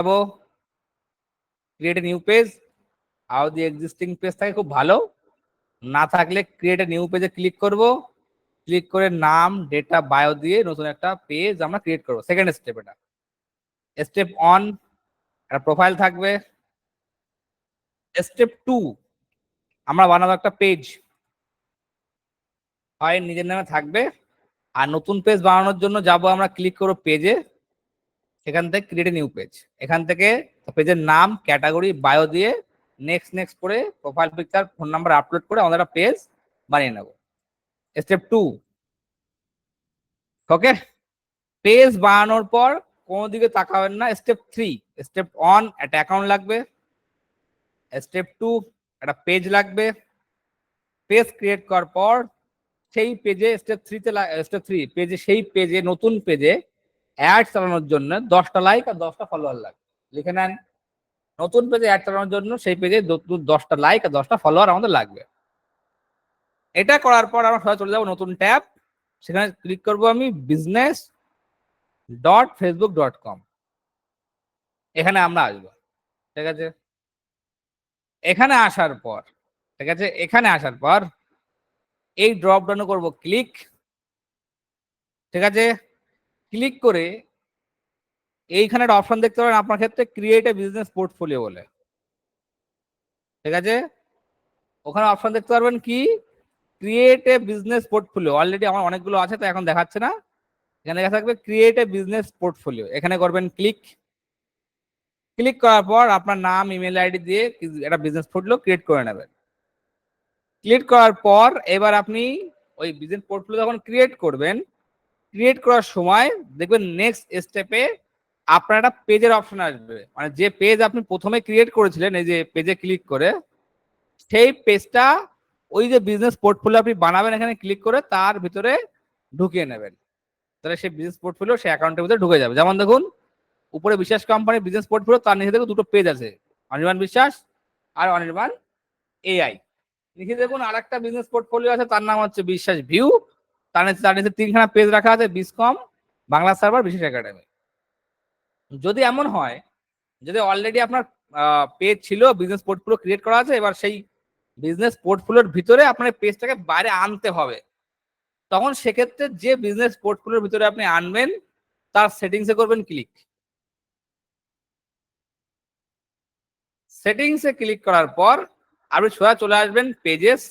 যাবো create a new page, আর যদি existing page থাকে খুব ভালো, না থাকলে ক্রিয়েট এ নিউ পেজে ক্লিক করব, ক্লিক করে নাম ডেটা বায়ো দিয়ে নতুন একটা পেজ আমরা ক্রিয়েট করবো। সেকেন্ড স্টেপ এটা। স্টেপ 1 একটা প্রোফাইল থাকবে। স্টেপ 2 আমরা বানাবো একটা পেজ, হয় নিজের নামে থাকবে, আর নতুন পেজ বানানোর জন্য যাব আমরা ক্লিক করবো পেজে, সেখান থেকে ক্রিয়েট এ নিউ পেজ, এখান থেকে পেজের নাম ক্যাটাগরি বায়ো দিয়ে নেক্সট নেক্সট করে profile picture phone number upload করে আমাদের একটা পেজ বানিয়ে নেব। স্টেপ 2। ওকে, পেজ বানানোর পর কোনো দিকে তাকাবেন না। স্টেপ 3, স্টেপ 1 একটা অ্যাকাউন্ট লাগবে, স্টেপ 2 একটা পেজ লাগবে। পেজ ক্রিয়েট করার পর সেই পেজে স্টেপ 3 পেজে, সেই পেজে নতুন পেজে অ্যাড চালানোর জন্য 10টা লাইক আর 10টা ফলোয়ার লাগবে। লিখে নেন, নতুন পেজে অ্যাড চালানোর জন্য সেই পেজে 10টা লাইক আর 10টা ফলোয়ার আমাদের লাগবে। এটা করার পর আমরা সবাই চলে যাবো নতুন ট্যাব, সেখানে ক্লিক করব আমি business.facebook.com, এখানে আমরা আসবো। ঠিক আছে, এখানে আসার পর, ঠিক আছে, এখানে আসার পর এই ড্রপ ডাউনে করব ক্লিক। ঠিক আছে, ক্লিক করে এইখানে একটা অপশন দেখতে পারেন আপনার ক্ষেত্রে ক্রিয়েট এ বিজনেস পোর্টফোলিও বলে। ঠিক আছে, ওখানে অপশন দেখতে পারবেন কি create a business portfolio. Already আমার অনেকগুলো আছে তো এখন দেখাচ্ছে না, এখানে লেখা থাকবে ক্রিয়েট এ বিজনেস পোর্টফোলিও, এখানে করবেন ক্লিক। ক্লিক করার পর আপনার নাম ইমেল আইডি দিয়ে একটা বিজনেস পোর্টফোলিও ক্রিয়েট করে নেবেন। ক্লিক করার পর এবার আপনি ওই বিজনেস পোর্টফোলিও যখন ক্রিয়েট করবেন, ক্রিয়েট করার সময় দেখবেন নেক্সট স্টেপে আপনার একটা পেজের অপশন আসবে, মানে যে পেজ আপনি প্রথমে ক্রিয়েট করেছিলেন এই যে পেজে ক্লিক করে, সেই পেজটা ওই যে বিজনেস পোর্টফোলিও আপনি বানাবেন এখানে ক্লিক করে তার ভিতরে ঢুকিয়ে নেবেন, তাহলে সেই বিজনেস পোর্টফোলিও সেই অ্যাকাউন্টের ভিতরে ঢুকে যাবে। যেমন দেখুন উপরে বিশ্বাস কোম্পানির বিজনেস পোর্টফোলিও, তার নিচে দেখুন দুটো পেজ আছে, অনির্বাণ বিশ্বাস আর অনির্বাণ এআই। লিখে দেখুন আর একটা বিজনেস পোর্টফোলিও আছে, তার নাম হচ্ছে বিশ্বাস ভিউ, তার নিচে 3খানা পেজ রাখা আছে, বিসকম, বাংলা সার্ভার, বিশেষ একাডেমি। যদি এমন হয় যদি অলরেডি আপনার পেজ ছিল, বিজনেস পোর্টফোলিও ক্রিয়েট করা আছে, এবার সেই বিজনেস পোর্টফোলিওর ভিতরে আপনার পেজটাকে বাইরে আনতে হবে, তখন সেক্ষেত্রে যে বিজনেস পোর্টফোলিওর ভিতরে আপনি আনবেন তার সেটিংসে করবেন ক্লিক। সেটিংসে ক্লিক করার পর আপনি সোজা চলে আসবেন পেজেস,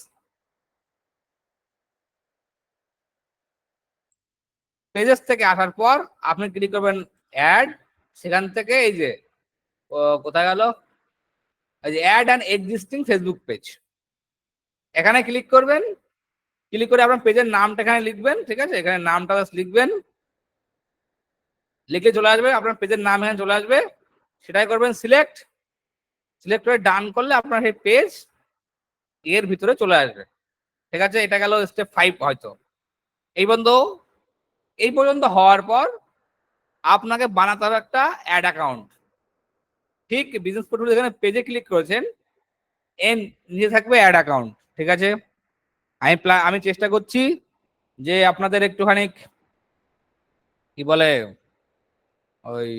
পেজেস থেকে আসার পর আপনি ক্লিক করবেন অ্যাড, সেখান থেকে এই যে কোথায় গেল, এই যে add an existing Facebook page, এখানে ক্লিক করবেন। ক্লিক করে আপনার পেজের নামটা এখানে লিখবেন। ঠিক আছে, এখানে নামটা লিখবেন, লিখে চলে আসবে আপনার পেজের নাম এখানে চলে আসবে, সেটাই করবেন সিলেক্ট। সিলেক্ট করে ডান করলে আপনার সেই পেজ এর ভিতরে চলে আসবে। ঠিক আছে, এটা গেল স্টেপ 5 হয়তো। এই পর্যন্ত হওয়ার পর আপনাকে বানাতে হবে একটা অ্যাড অ্যাকাউন্ট। ঠিক বিজনেস পোর্টফোলিও এখানে পেজে ক্লিক করেছেন, এর নিচে থাকবে অ্যাড অ্যাকাউন্ট। ঠিক আছে, আমি চেষ্টা করছি যে আপনাদের একটুখানি কি বলে ওই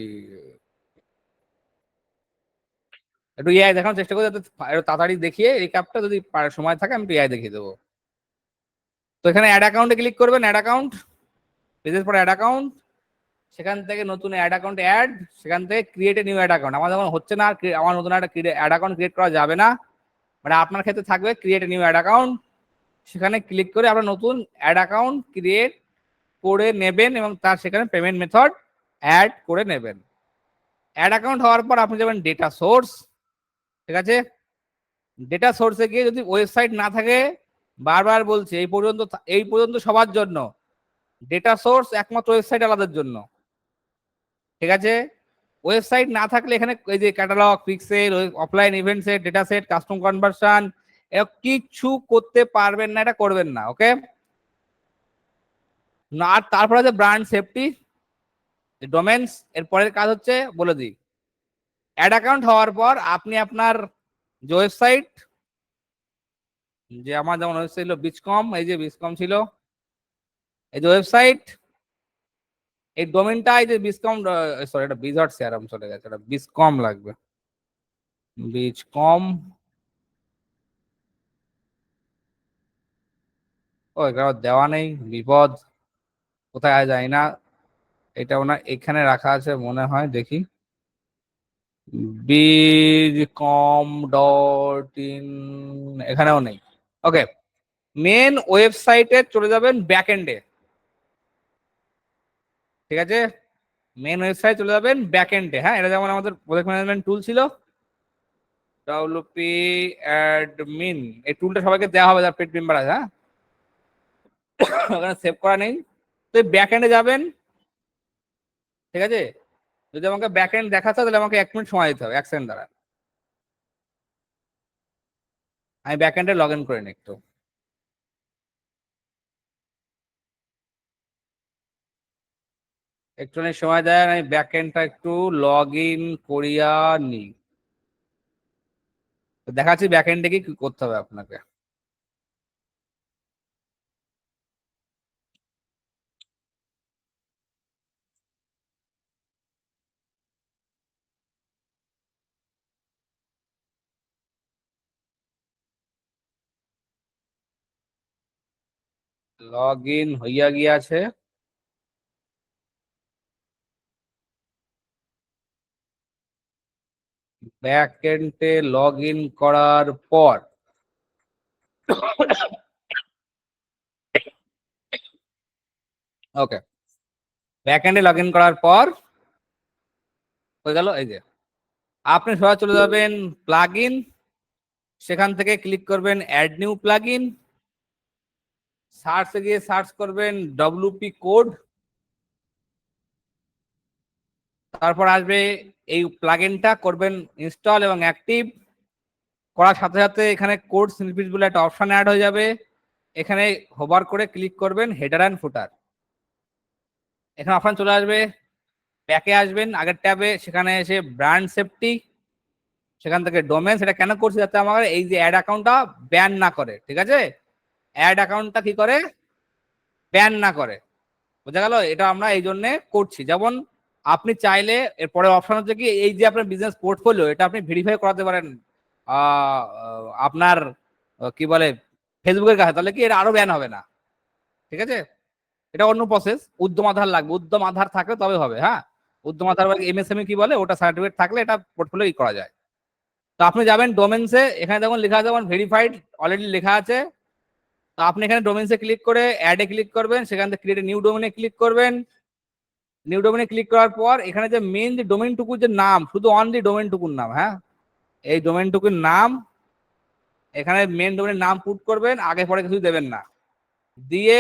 একটু এআই দেখানোর চেষ্টা করি, যাতে তাড়াতাড়ি দেখিয়ে এই কাপটা যদি সময় থাকে আমি একটু এআই দেখিয়ে দেবো। তো এখানে অ্যাড অ্যাকাউন্টে ক্লিক করবেন, অ্যাড অ্যাকাউন্ট, পেজের পর অ্যাড অ্যাকাউন্ট, সেখান থেকে নতুন অ্যাড অ্যাকাউন্ট অ্যাড, সেখান থেকে create a new ad account. আমার যখন হচ্ছে না, আমার নতুন একটা অ্যাড অ্যাকাউন্ট ক্রিয়েট করা যাবে না, মানে আপনার ক্ষেত্রে থাকবে create a new ad account, সেখানে ক্লিক করে আপনার নতুন অ্যাড অ্যাকাউন্ট ক্রিয়েট করে নেবেন এবং তার সেখানে পেমেন্ট মেথড অ্যাড করে নেবেন। অ্যাড অ্যাকাউন্ট হওয়ার পর আপনি যাবেন ডেটা সোর্স। ঠিক আছে, ডেটা সোর্সে গিয়ে যদি ওয়েবসাইট না থাকে, বারবার বলছি এই পর্যন্ত সবার জন্য, ডেটা সোর্স একমাত্র ওয়েবসাইট আলাদার জন্য। ঠিক আছে, ওয়েবসাইট না থাকলে এখানে এই যে catalogue, pixel, offline event set, data set, custom conversion, কিছু করতে পারবেন না, এটা করবেন না। ওকে, আর তারপরে আছে ব্র্যান্ড সেফটি, ডোমেন্স। এর পরের কাজ হচ্ছে বলে দিই, অ্যাড অ্যাকাউন্ট হওয়ার পর আপনি আপনার যে ওয়েবসাইট, যে আমার যেমন ওয়েবসাইট ছিল বিচকম, এই যে বিচকম ছিল, এই যে ওয়েবসাইট, এই ডোমেনটা এই যে বিসকম, সরি এটা বিজট সিআরএম চলে গেছে, এটা বিসকম লাগবে, বিজকম। ও এখানে দেওয়া নেই, বিপদ, কোথায় যায় না। এটা ওনার এখানে রাখা আছে মনে হয়, দেখি, বিজকম ডট ইন, এখানেও নেই। ওকে, মেন ওয়েবসাইটে চলে যাবেন ব্যাক এন্ডে, ঠিক আছে, মেন ওয়েবসাইট চলে যাবেন ব্যাক এন্ডে। হ্যাঁ, এটা যেমন আমাদের প্রজেক্ট ম্যানেজমেন্ট টুল ছিল, ডব্লিউপি অ্যাডমিন, এই টুলটা সবাইকে দেওয়া হবে যার পেড মেম্বার আছে। হ্যাঁ, ওখানে সেভ করা নেই, তো ব্যাক এন্ডে যাবেন, ঠিক আছে। যদি আমাকে ব্যাক এন্ড দেখাতে হয় তাহলে আমাকে 1 মিনিট সময় দিতে হবে, 1 সেকেন্ড দ্বারা আমি ব্যাক এন্ডে লগ ইন করে নিই একটু। একটুখানি সময় দেয়, আমি ব্যাক এন্ডটা একটু লগ ইন করিয়া নিই। দেখাচ্ছি ব্যাক এন্ডে কি করতে হবে আপনাকে। লগ ইন হইয়া গিয়াছে। ব্যাক এন্ডে লগ ইন করার পর ওকে, ব্যাক এন্ডে লগ ইন করার পর হয়ে গেল। এই যে আপনি সবাই চলে যাবেন প্লাগ ইন, সেখান থেকে ক্লিক করবেন অ্যাড নিউ প্লাগ ইন, সার্চে গিয়ে সার্চ করবেন ডব্লিউপি কোড, তারপর আসবে এই প্লাগইনটা করবেন ইনস্টল এবং অ্যাক্টিভ করার সাথে সাথে এখানে কোড স্নিপেট বলে একটা অপশন অ্যাড হয়ে যাবে। এখানে হোভার করে ক্লিক করবেন হেডার অ্যান্ড ফুটার, এখানে অপশন চলে আসবে। ব্যাকে আসবেন আগের ট্যাবে, সেখানে এসে ব্র্যান্ড সেফটি, সেখান থেকে ডোমেন, সেটা কেন করছি যাতে আমার এই যে অ্যাড অ্যাকাউন্টটা ব্যান না করে, ঠিক আছে, অ্যাড অ্যাকাউন্টটা কি করে ব্যান না করে, বোঝা গেল। এটা আমরা এই জন্য করছি। যেমন আপনি চাইলে এরপরে অপশন হচ্ছে কি, এই যে আপনার বিজনেস পোর্টফোলিও এটা আপনি ভেরিফাই করাতে পারেন আপনার কি বলে ফেসবুকের কাছে, তাহলে কি এটা আরো ব্যান হবে না, ঠিক আছে। এটা অন্য প্রসেস, উদ্যম আধার লাগবে, উদ্যম আধার থাকলে তবে হবে। হ্যাঁ, উদ্যম আধার এমএসএমই কি বলে ওটা সার্টিফিকেট থাকলে এটা পোর্টফোলিও করা যায়। তো আপনি যাবেন ডোমেন্সে, এখানে দেখুন লেখা আছে যেমন ভেরিফাইড অলরেডি লেখা আছে। তো আপনি এখানে ডোমেন্সে ক্লিক করে অ্যাডে ক্লিক করবেন, সেখান থেকে ক্রিয়েট নিউ ডোমেনে ক্লিক করবেন। নিউ ডোমেনে ক্লিক করার পর এখানে যে মেইন যে ডোমেনটুকুর যে নাম, শুধু অনলি ডোমেনটুকুর নাম, হ্যাঁ, এই ডোমেনটুকুর নাম, এখানে মেইন ডোমেনের নাম পুট করবেন, আগে পরে কিছু দেবেন না, দিয়ে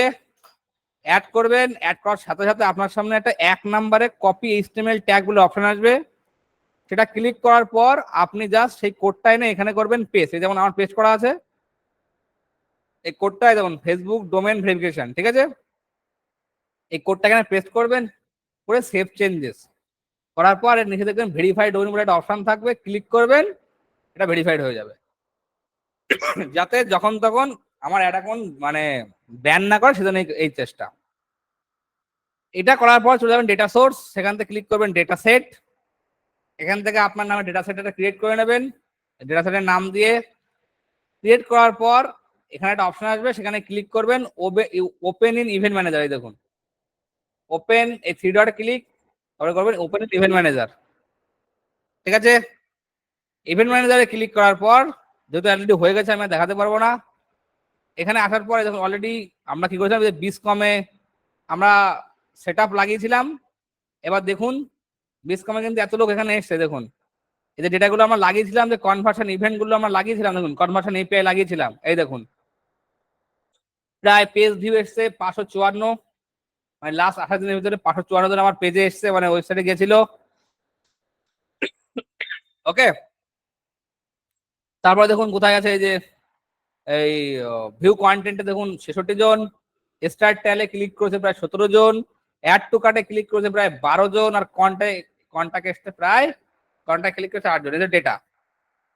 অ্যাড করবেন। অ্যাড করার সাথে সাথে আপনার সামনে একটা 1 নম্বরে কপি এইচটিএমএল ট্যাগ বলে অপশন আসবে, সেটা ক্লিক করার পর আপনি জাস্ট সেই কোডটা এনে এখানে করবেন পেস্ট। এই যেমন আমার পেস্ট করা আছে, এই কোডটা যেমন ফেসবুক ডোমেন ভেরিফিকেশন, ঠিক আছে, এই কোডটা এখানে পেস্ট করবেন, করে সেভ চেঞ্জেস করার পর এর নিচে দেখবেন ভেরিফাইড ডোমেন বলে একটা অপশন থাকবে, ক্লিক করবেন, এটা ভেরিফাইড হয়ে যাবে। যাতে যখন তখন আমার অ্যাড অ্যাকাউন্ট মানে ব্যান না করে, সেজন্য এই চেষ্টা। এটা করার পর চলে যাবেন ডেটা সোর্স, সেখান থেকে ক্লিক করবেন ডেটা সেট, এখান থেকে আপনার নামে ডেটা সেটটা ক্রিয়েট করে নেবেন। ডেটা সেটের নাম দিয়ে ক্রিয়েট করার পর এখানে একটা অপশন আসবে, সেখানে ক্লিক করবেন ওপেন ইন ইভেন্ট ম্যানেজার, এই দেখুন ওপেন, এই 3 ডট ক্লিক, তারপরে করবেন ওপেন ইন ইভেন্ট ম্যানেজার, ঠিক আছে। ইভেন্ট ম্যানেজারে ক্লিক করার পর যেহেতু অলরেডি হয়ে গেছে আমি দেখাতে পারবো না, এখানে আসার পরে দেখুন অলরেডি আমরা কি করেছিলাম, যে বিসকমে আমরা সেট আপ লাগিয়েছিলাম। এবার দেখুন বিসকমে কিন্তু এত লোক এখানে এসছে, দেখুন এই যে ডেটাগুলো আমরা লাগিয়েছিলাম, যে কনভার্সন ইভেন্ট গুলো আমরা লাগিয়েছিলাম, দেখুন কনভার্সন এপিআই লাগিয়েছিলাম, এই দেখুন প্রায় পেজ ভিউ এসছে 554, মানে লাস্ট 28 দিনের ভিতরে 554 জন আমার পেজে এসছে, মানে ওয়েবসাইটে গেছিল। ওকে, তারপরে দেখুন কোথায় আছে, এই যে এই ভিউ কন্টেন্টে দেখুন 66 জন, স্টার্ট ট্যালে ক্লিক করেছে প্রায় 17 জন, অ্যাড টু কার্টে ক্লিক করেছে প্রায় 12 জন, আর কন্টাক্ট এসছে প্রায়, কন্টাক্ট ক্লিক করেছে 8 জন, এই ডেটা,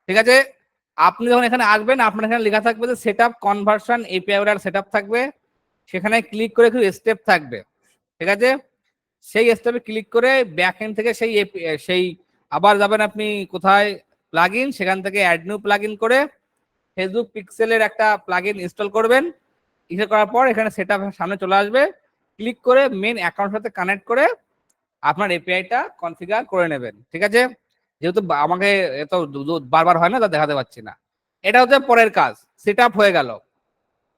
ঠিক আছে। আপনি যখন এখানে আসবেন আপনার এখানে লেখা থাকবে যে set up conversion API set up থাকবে, সেখানে ক্লিক করে কিছু স্টেপ থাকবে, ঠিক আছে। সেই স্টেপে ক্লিক করে ব্যাক এন্ড থেকে সেই আবার যাবেন আপনি কোথায় প্লাগইন, সেখান থেকে অ্যাড নিউ প্লাগইন করে ফেসবুক পিক্সেলের একটা প্লাগইন ইনস্টল করবেন। ইনস্টল করার পর এখানে সেটআপ সামনে চলে আসবে, ক্লিক করে মেন অ্যাকাউন্টের সাথে কানেক্ট করে আপনার এপিআইটা কনফিগার করে নেবেন। ঠিক আছে, যেহেতু আমাকে এত বারবার হয় না, তা দেখাতে পাচ্ছি না। এটা হচ্ছে পরের কাজ, সেটআপ হয়ে গেল।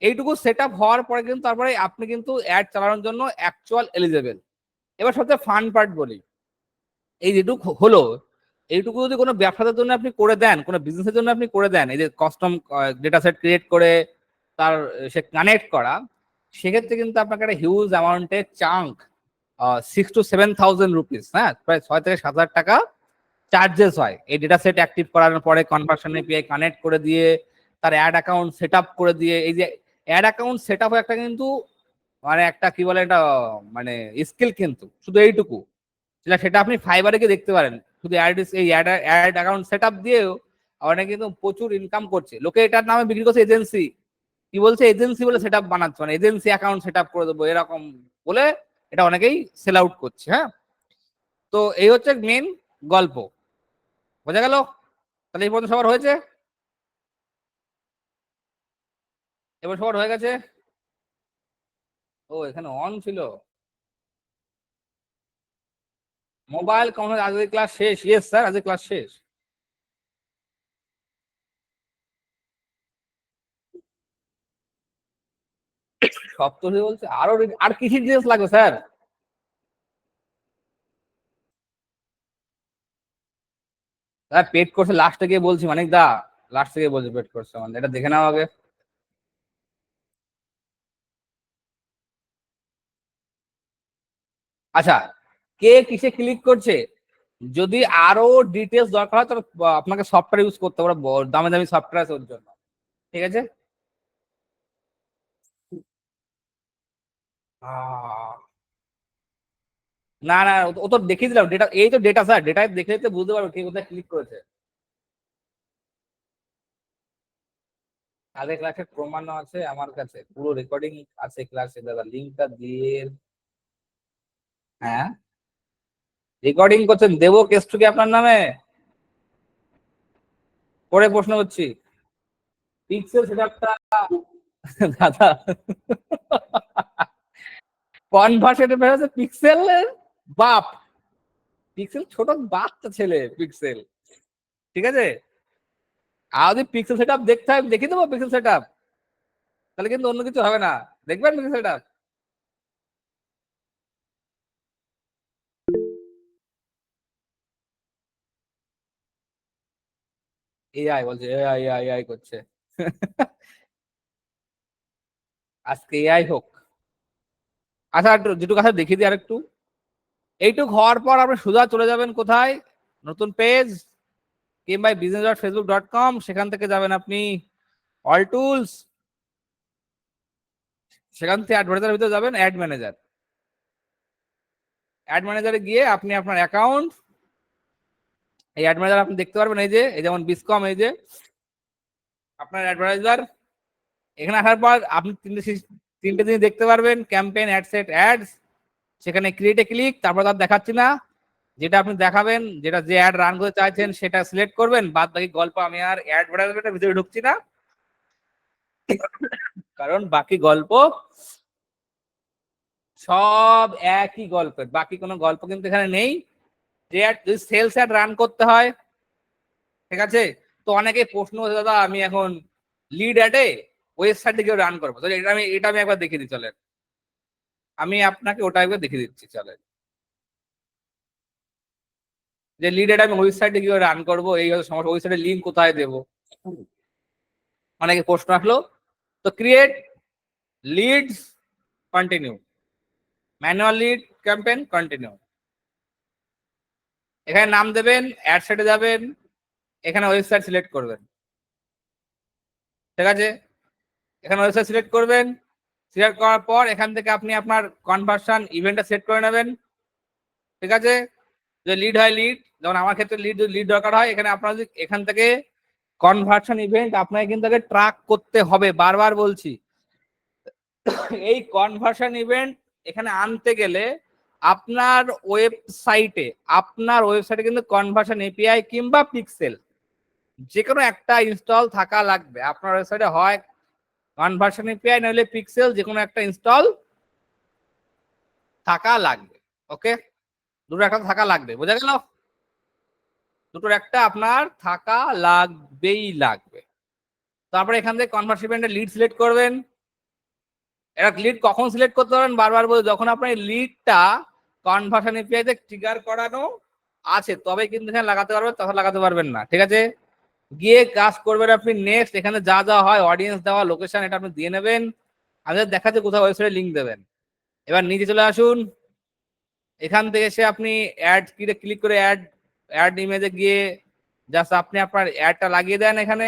এইটুকু সেটআপ হওয়ার পরে কিন্তু তারপরে আপনি কিন্তু অ্যাড চালানোর জন্য অ্যাকচুয়াল এলিজেবল। এবার সবচেয়ে ফান পার্ট বলি, এই যেটুকু হলো, এইটুকু যদি কোনো ব্যবসাদের জন্য আপনি করে দেন, কোনো বিজনেসের জন্য আপনি করে দেন, এই যে কাস্টম ডেটা সেট ক্রিয়েট করে তার সে কানেক্ট করা, সেক্ষেত্রে কিন্তু আপনাকে একটা হিউজ অ্যামাউন্টের চাঙ্ক 6,000 to 7,000 রুপিস, হ্যাঁ, প্রায় 6 থেকে 7,000 টাকা চার্জেস হয় এই ডেটা সেট অ্যাক্টিভ করার পরে, কনভার্সন এপিআই কানেক্ট করে দিয়ে, তার অ্যাড অ্যাকাউন্ট সেট আপ করে দিয়ে। এই যে অ্যাড অ্যাকাউন্ট সেট আপ একটা কিন্তু মানে একটা কি বলে এটা মানে স্কিল, কিন্তু শুধু এইটুকু সেটা আপনি ফাইবারে গিয়ে দেখতে পারেন, শুধু এই অ্যাড অ্যাকাউন্ট সেট আপ দিয়েও অনেকে কিন্তু প্রচুর ইনকাম করছে। লোকে এটার নামে বিক্রি করছে এজেন্সি, কি বলছে এজেন্সি বলে সেট আপ বানাচ্ছে, মানে এজেন্সি অ্যাকাউন্ট সেট আপ করে দেবো এরকম বলে এটা অনেকেই সেল আউট করছে। হ্যাঁ, তো এই হচ্ছে মেন গল্প, বোঝা গেল? তাহলে এই পর্যন্ত সবার হয়েছে, এবার সবার হয়ে গেছে। ও এখানে অন ছিল মোবাইল কখন, আজকে ক্লাস শেষ? ইয়েস স্যার, আজকে ক্লাস শেষ। সপ্তমী বলছে আরো আর কি ডিটেলস লাগবে স্যার? স্যার পেড কোর্সে লাস্টে গিয়ে বলছি, মানিক দা লাস্ট থেকে বলছি পেড কোর্সে, মানে এটা দেখে নাও আগে। আচ্ছা, কে কিসে ক্লিক করছে, যদি আরো ডিটেলস দরকার হয় তাহলে আপনাকে সফটওয়্যার ইউজ করতে পারো, দামি দামি সফটওয়্যার আছে ওর জন্য। ঠিক আছে। না না, ও তো দেখিয়ে দিলাম ডেটা, এই তো ডেটা স্যার, ডেটা দেখে তো বুঝতে পারবো কে কোথায় ক্লিক করেছে। আগের ক্লাসের প্রমাণও আছে আমার কাছে, পুরো রেকর্ডিং আছে ক্লাসে, দাদা লিঙ্কটা দিয়ে। হ্যাঁ, রেকর্ডিং করছেন, দেবো কেসটুকি আপনার নামে? পরে প্রশ্ন করছি। পিক্সেল সেটআপটা দাদা, কনভার্সেটে হচ্ছে পিক্সেলের বাপ, পিক্সেল ছোট বাচ্চা ছেলে পিক্সেল। ঠিক আছে, আর যদি পিক্সেল সেটআপ দেখতে হয় দেখিয়ে দেবো পিক্সেল সেটআপ, তাহলে কিন্তু অন্য কিছু হবে না, দেখবেন পিক্সেল সেটআপ। এআই বলছে, এআই এআই এআই করছে। আজকে এআই হোক। আচ্ছা একটু যেটুকু কথা দেখিয়ে দিই আরেকটু। এইটুক হওয়ার পর আপনি সোজা চলে যাবেন কোথায়, নতুন পেজ, কিংবা business.facebook.com, সেখান থেকে যাবেন আপনি অল টুলস, সেখান থেকে অ্যাডভার্টাইজার ভিতরে যাবেন অ্যাড ম্যানেজার। অ্যাড ম্যানেজারে গিয়ে আপনি আপনার অ্যাকাউন্ট, এই অ্যাড ম্যানেজার আপনি দেখতে পারবেন, এই যে এই যেমন বিসকম, এই যে আপনার অ্যাডভার্টাইজার। এখানে আসার পর আপনি তিনটে জিনিস দেখতে পারবেন, ক্যাম্পেইন, অ্যাড সেট, অ্যাডস। সেখানে ক্রিয়েটে ক্লিক, তারপর তার দেখাচ্ছি না, যেটা আপনি দেখাবেন, যেটা যে অ্যাড রান করতে চাইছেন সেটা সিলেক্ট করবেন। বাদ বাকি গল্প আমি আর অ্যাডভার্টাইজমেন্টের ভিতরে ঢুকছি না, কারণ বাকি গল্প সব একই গল্পের, বাকি কোনো গল্প কিন্তু এখানে নেই। যে যদি সেলস অ্যাড রান করতে হয়, ঠিক আছে, তো অনেকে প্রশ্ন হচ্ছে দাদা আমি এখন লিড অ্যাডে ওয়েবসাইট থেকে রান করবো, তো এটা আমি একবার দেখিয়ে দিই চলেন, আমি আপনাকে ওটা একবার দেখিয়ে দিচ্ছি চলেন, যে লিড অ্যাড আমি ওয়েবসাইটে কিভাবে রান করবো, এই হচ্ছে সমস্যা, ওয়েবসাইটের লিঙ্ক কোথায় দেবো, অনেকে প্রশ্ন আসলো। তো create leads, continue, manual lead campaign, continue. এখানে নাম দেবেন, অ্যাড সেটে যাবেন, এখানে ওয়েবসাইট সিলেক্ট করবেন। ঠিক আছে, এখানে ওয়েবসাইট সিলেক্ট করবেন, সিলেক্ট করার পর এখান থেকে আপনি আপনার কনভার্সন ইভেন্টটা সেট করে নেবেন। ঠিক আছে, যে লিড হয় লিড, যেমন আমার ক্ষেত্রে লিড দরকার হয়, এখানে আপনার এখান থেকে কনভার্সন ইভেন্ট আপনাকে কিন্তু আগে ট্র্যাক করতে হবে, বারবার বলছি। এই কনভার্সন ইভেন্ট এখানে আনতে গেলে আপনার ওয়েবসাইটে কিন্তু কনভার্সন এপিআই কিংবা পিক্সেল যে কোনো একটা ইনস্টল থাকা লাগবে। আপনার ওয়েবসাইটে হয় কনভার্সন এপিআই নইলে পিক্সেল, যে কোনো একটা ইনস্টল থাকা লাগবে। ওকে, দুটো একটা থাকা লাগবে, বোঝা গেল? দুটোর একটা আপনার থাকা লাগবে। তারপরে এখান থেকে কনভার্সন লিড সিলেক্ট করবেন। এটা লিড কখন সিলেক্ট করতে পারবেন বারবার বলে, যখন আপনার লিডটা কনভার্সন এপিআই তে ট্রিগার করানো আছে তবে কিন্তু এখানে লাগাতে পারবেন, তখন লাগাতে পারবেন না। ঠিক আছে, গিয়ে কাজ করবেন আপনি নেক্সট। এখানে যা যা হয় অডিয়েন্স দেওয়া, লোকেশন, এটা আপনি দিয়ে নেবেন। আমাদের দেখাচ্ছে কোথাও ওয়েবসাইটে লিঙ্ক দেবেন। এবার নিচে চলে আসুন, এখান থেকে এসে আপনি অ্যাড ক্লিক করে অ্যাড ইমেজে গিয়ে জাস্ট আপনি আপনার অ্যাডটা লাগিয়ে দেন এখানে।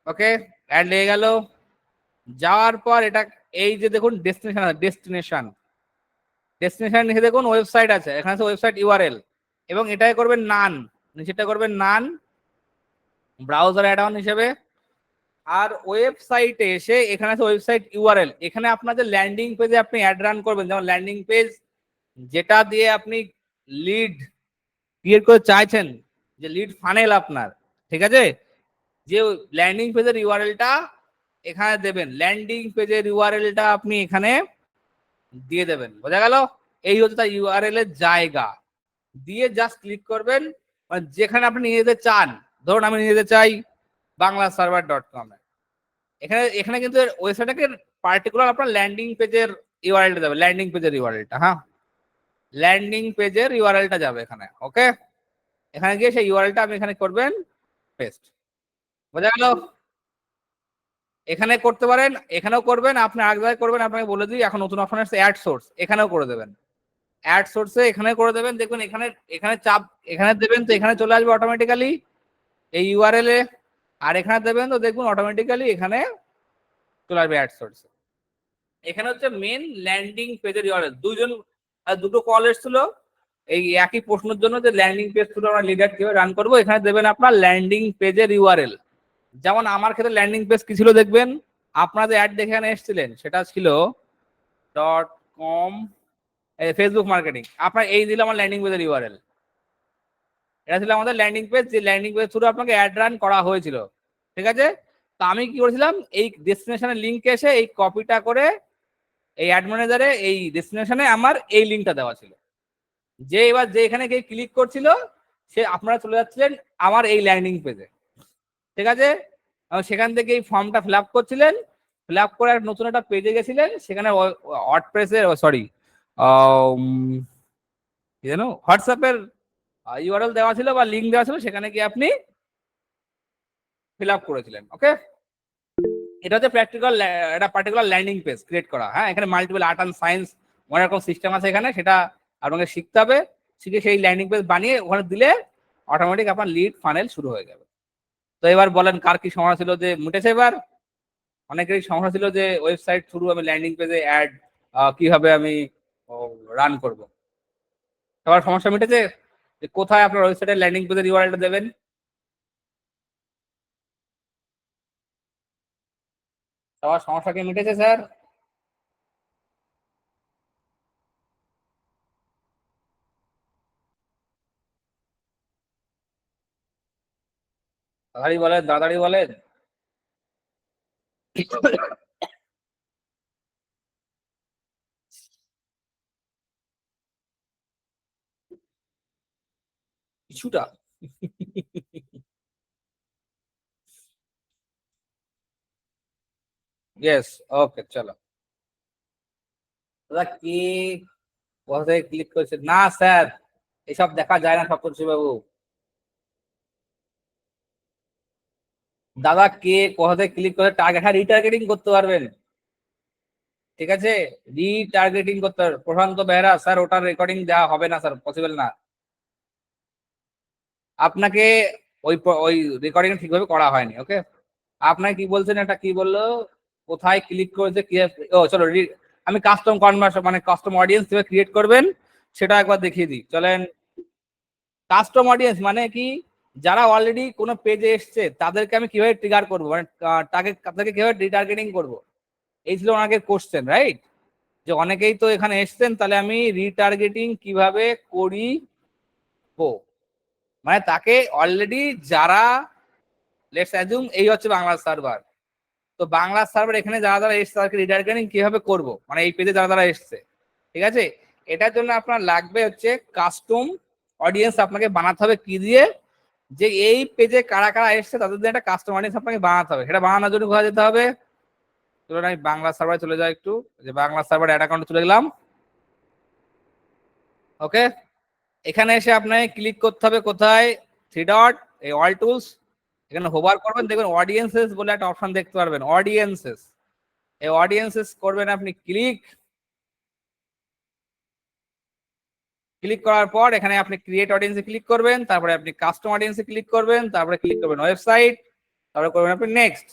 ওকে, অ্যাড লেগে গেল। যাওয়ার পর এটা এই যে দেখুন ডেস্টিনেশন নিচে দেখুন ওয়েবসাইট আছে, এখানে আছে ওয়েবসাইট ইউআরএল, এবং এটাই করবেন নান, নিচেটা করবেন নান ব্রাউজার অ্যাড অন হিসেবে। আর ওয়েবসাইটে এসে এখানে আছে ওয়েবসাইট ইউআরএল, এখানে আপনাদের ল্যান্ডিং পেজে আপনি অ্যাড রান করবেন, যেমন ল্যান্ডিং পেজ যেটা দিয়ে আপনি লিড ক্রিয়েট করে চাইছেন, যে লিড ফানেল আপনার। ঠিক আছে, যে ল্যান্ডিং পেজের ইউআরএলটা এখানে দেবেন, ল্যান্ডিং পেজের ইউআরএলটা আপনি এখানে দিয়ে দেবেন, বোঝা গেল? এই হচ্ছে তার ইউআরএল এর জায়গা। দিয়ে জাস্ট ক্লিক করবেন, মানে যেখানে আপনি নিয়ে যেতে চান। ধরুন আমি নিয়ে যেতে চাই banglaserver.com এ, এখানে কিন্তু ওয়েবসাইটটাকে পার্টিকুলার আপনার ল্যান্ডিং পেজের ইউআরএলটা যাবে, ল্যান্ডিং পেজের ইউআরএলটা, হ্যাঁ, ল্যান্ডিং পেজের ইউআরএলটা যাবে এখানে। ওকে, এখানে গিয়ে সেই ইউআরএলটা আপনি এখানে করবেন পেস্ট, বোঝা গেল? এখানে করতে পারেন, এখানেও করবেন, আপনি আরেক জায়গায় করবেন। আপনাকে বলে দিই, এখন নতুন অপশন আসছে অ্যাড সোর্স, এখানেও করে দেবেন। অ্যাড সোর্সে এখানে করে দেবেন, দেখবেন এখানে এখানে চাপ এখানে দেবেন তো এখানে চলে আসবে অটোমেটিক্যালি এই ইউআরএল এ। আর এখানে দেবেন তো দেখুন অটোমেটিক্যালি এখানে চলে আসবে অ্যাড সোর্সে। এখানে হচ্ছে মেন ল্যান্ডিং পেজের ইউআরএল। দুটো কল এসেছিল এই একই প্রশ্নের জন্য, যে ল্যান্ডিং পেজ থ্রু আমরা লিডার কিভাবে রান করবো। এখানে দেবেন আপনার ল্যান্ডিং পেজের ইউআরএল। যেমন আমার ক্ষেত্রে ল্যান্ডিং পেজ কি ছিল দেখবেন, আপনাদের অ্যাড দেখে এখানে এসেছিলেন, সেটা ছিল .com ফেসবুক মার্কেটিং। আপনার এই দিল আমার ল্যান্ডিং পেজের ইউআরএল, এটা ছিল আমাদের ল্যান্ডিং পেজ, যে ল্যান্ডিং পেজ থ্রু আপনাকে অ্যাড রান করা হয়েছিল। ঠিক আছে, তো আমি কি করেছিলাম, এই ডেস্টিনেশনের লিঙ্কে এসে এই কপিটা করে এই অ্যাড ম্যানেজারে এই ডেস্টিনেশনে আমার এই লিঙ্কটা দেওয়া ছিল, যে এবার যে এখানে গিয়ে ক্লিক করছিল সে আপনারা চলে যাচ্ছিলেন আমার এই ল্যান্ডিং পেজে। ঠিক আছে, সেখান থেকে এই ফর্মটা ফিল আপ করছিলেন, ফিল আপ করে নতুন একটা পেজে গেছিলেন, সেখানে ওয়ার্ডপ্রেসের সরি কি জানো হোয়াটসঅ্যাপের ইউআরএল দেওয়া ছিল বা লিঙ্ক দেওয়া ছিল, সেখানে গিয়ে আপনি ফিল আপ করেছিলেন। ওকে, এটা হচ্ছে প্র্যাকটিক্যাল একটা পার্টিকুলার ল্যান্ডিং পেজ ক্রিয়েট করা। হ্যাঁ, এখানে মাল্টিপল আর্ট অ্যান্ড সায়েন্স অনেক রকম সিস্টেম আছে এখানে, সেটা আপনাকে শিখতে হবে। শিখে সেই ল্যান্ডিং পেজ বানিয়ে ওখানে দিলে অটোমেটিক আপনার লিড ফানেল শুরু হয়ে যাবে। তো এবার বলেন কার কি সমস্যা ছিল, যে মিটেছে এবার? অনেকেরই সমস্যা ছিল যে ওয়েবসাইট থ্রু আমি ল্যান্ডিং পেজে অ্যাড কিভাবে আমি রান করব। সবার সমস্যা মিটেছে, যে কোথায় আপনার ওয়েবসাইটের ল্যান্ডিং পেজের ইউআরএলটা দেবেন? সবার সমস্যা কি মিটেছে স্যার? তাড়াতাড়ি বলেন, তাড়াতাড়ি বলেন। কিছুটা। ইয়েস, ওকে, চলো। দাদা কি কোথা থেকে ক্লিক করেছে? না স্যার, এসব দেখা যায় না সপ্তর্ষি বাবু। দাদা কে কোথা থেকে ক্লিক করে টার্গেট, হ্যাঁ রিটার্গেটিং করতে পারবেন। ঠিক আছে, রিটার্গেটিং করতে পারবেন। প্রশান্ত বেহরা স্যার, ওটার রেকর্ডিং দেওয়া হবে না স্যার, পসিবল না। আপনাকে ওই ওই রেকর্ডিং ঠিকভাবে করা হয়নি। ওকে, আপনাকে কি বলছেন, এটা কি বললো, কোথায় ক্লিক করেছে, কি? ও চলো, আমি কাস্টম কনভার্সন মানে কাস্টম অডিয়েন্স কিভাবে ক্রিয়েট করবেন সেটা একবার দেখিয়ে দিই, চলেন। কাস্টম অডিয়েন্স মানে কি, যারা অলরেডি কোনো পেজে এসছে তাদেরকে আমি কিভাবে ট্রিগার করবো, মানে তাদেরকে কিভাবে রিটার্গেটিং করবো, এই ছিল ওনাকে কোশ্চেন, রাইট? যে অনেকেই তো এখানে এসছেন, তাহলে আমি রিটার্গেটিং কিভাবে করি, মানে তাকে অলরেডি যারা, লেটস অ্যাজুম এই হচ্ছে বাংলা সার্ভার, তো বাংলা সার্ভার এখানে যারা যারা এসছে তাদেরকে রিটার্গেটিং কিভাবে করব, মানে এই পেজে যারা যারা এসছে, ঠিক আছে। এটার জন্য আপনার লাগবে হচ্ছে কাস্টম অডিয়েন্স, আপনাকে বানাতে হবে কি দিয়ে, যে এই পেজে কারা কারা এসছে তাদের দিয়ে একটা কাস্টম অডিয়েন্স আপনাকে বানাতে হবে। সেটা বানানোর জন্য কোথায় যেতে হবে, চলুন আমি বাংলা সার্ভারে চলে যাই একটু, যে বাংলা সার্ভার অ্যাড অ্যাকাউন্টে চলে গেলাম। ওকে, এখানে এসে আপনাকে ক্লিক করতে হবে কোথায়, থ্রি ডট, এই অল টুলস, এখানে হোভার করবেন, দেখবেন অডিয়েন্সেস বলে একটা অপশন দেখতে পারবেন, অডিয়েন্সেস, এই অডিয়েন্সেস করবেন আপনি ক্লিক, ক্লিক করার পর এখানে আপনি ক্রিয়েট অডিয়েন্সে ক্লিক করবেন, তারপরে আপনি কাস্টম অডিয়েন্সে ক্লিক করবেন, তারপরে ক্লিক করবেন ওয়েবসাইট, তারপরে করবেন আপনি নেক্সট।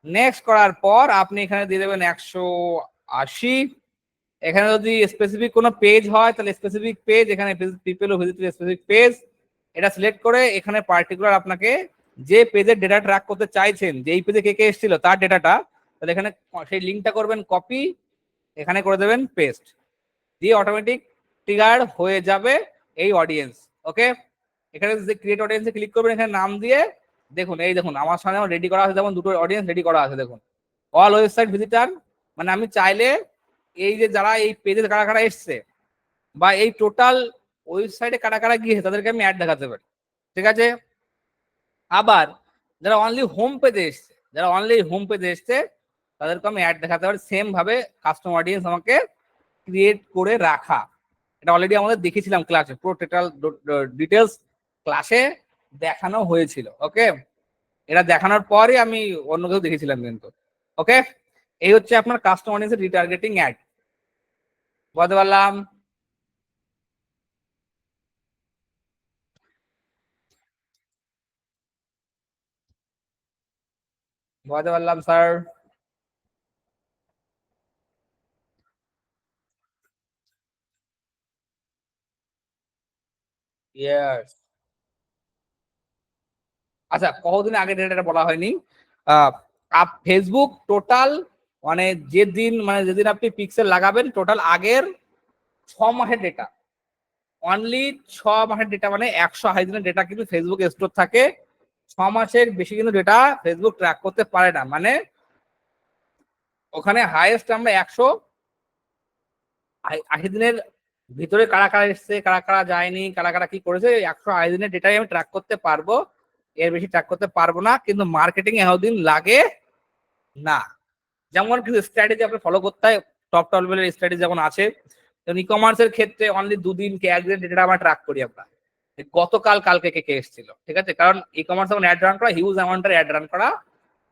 নেক্সট করার পর আপনি এখানে দিয়ে দেবেন 180। এখানে যদি স্পেসিফিক কোনো পেজ হয় তাহলে স্পেসিফিক পেজ, এখানে people who visit specific page, এটা সিলেক্ট করে এখানে পার্টিকুলার আপনাকে যে পেজের ডেটা ট্র্যাক করতে চাইছেন, যে এই পেজে কে কে এসেছিল তার ডেটাটা, তাহলে এখানে সেই লিঙ্কটা করবেন কপি, এখানে করে দেবেন পেস্ট, দিয়ে অটোমেটিক ট্রিগার হয়ে যাবে এই অডিয়েন্স। ওকে, এখানে যে ক্রিয়েট অডিয়েন্সে ক্লিক করবেন, এখানে নাম দিয়ে দেখুন, এই দেখুন আমার সামনে রেডি করা আছে, যেমন দুটো অডিয়েন্স রেডি করা আছে দেখুন, অল ওয়েবসাইট ভিজিটার, মানে আমি চাইলে এই যে যারা এই পেজে কারা কারা এসছে বা এই টোটাল ওয়েবসাইটে কারা কারা গিয়েছে তাদেরকে আমি অ্যাড দেখাতে পারি, ঠিক আছে। আবার যারা অনলি হোম পেজে এসছে, যারা অনলি হোম পেজে এসছে তাদেরকে আমি অ্যাড দেখাতে পারি, সেম ভাবে কাস্টম অডিয়েন্স আমাকে ক্রিয়েট করে রাখা। এটা অলরেডি আমাদের দেখেছিলাম ক্লাসে, পুরো টোটাল ডিটেলস ক্লাসে দেখানো হয়েছিল। ওকে, এটা দেখানোর পরই আমি অন্য কিছু দেখেছিলাম কিন্তু। ওকে, এই হচ্ছে আপনার কাস্টম অডিয়েন্সের রিটার্গেটিং অ্যাড, বুঝতে পারলাম। বুঝতে পারলাম স্যার। ইয়েস। আচ্ছা, কতদিন আগে ডেটাটা বলা হয়নি, ফেসবুক টোটাল মানে যেদিন, মানে যেদিন আপনি পিক্সেল লাগাবেন টোটাল আগের 6 মাসের ডেটা, অনলি 6 মাসের ডেটা, মানে 180 দিনের ডেটা কিন্তু ফেসবুক স্টোর থাকে, 6 মাসের বেশি কিন্তু ডেটা ফেসবুক ট্র্যাক করতে পারে না। মানে ওখানে হাইয়েস্ট আমরা 180 দিনের ভিতরে কারা কারা এসছে, কারা কারা যায়নি, কারা কারা কি করেছে, 180 দিনের ডেটাই আমি ট্র্যাক করতে পারবো, এর বেশি ট্র্যাক করতে পারবো না। কিন্তু মার্কেটিং এতদিন লাগে না। যেমন কিছু স্ট্র্যাটেজি আপনি ফলো করতে হয়, টপ লেভেলের স্ট্র্যাটেজি যেমন আছে, ই কমার্সের ক্ষেত্রে অনলি 2 দিন কে 1 দিন ডেটা আমরা ট্র্যাক করি আমরা, গতকাল কালকে কে কে এসেছিল, ঠিক আছে, কারণ ই কমার্স যখন অ্যাড রান করা, হিউজ অ্যামাউন্টের অ্যাড রান করা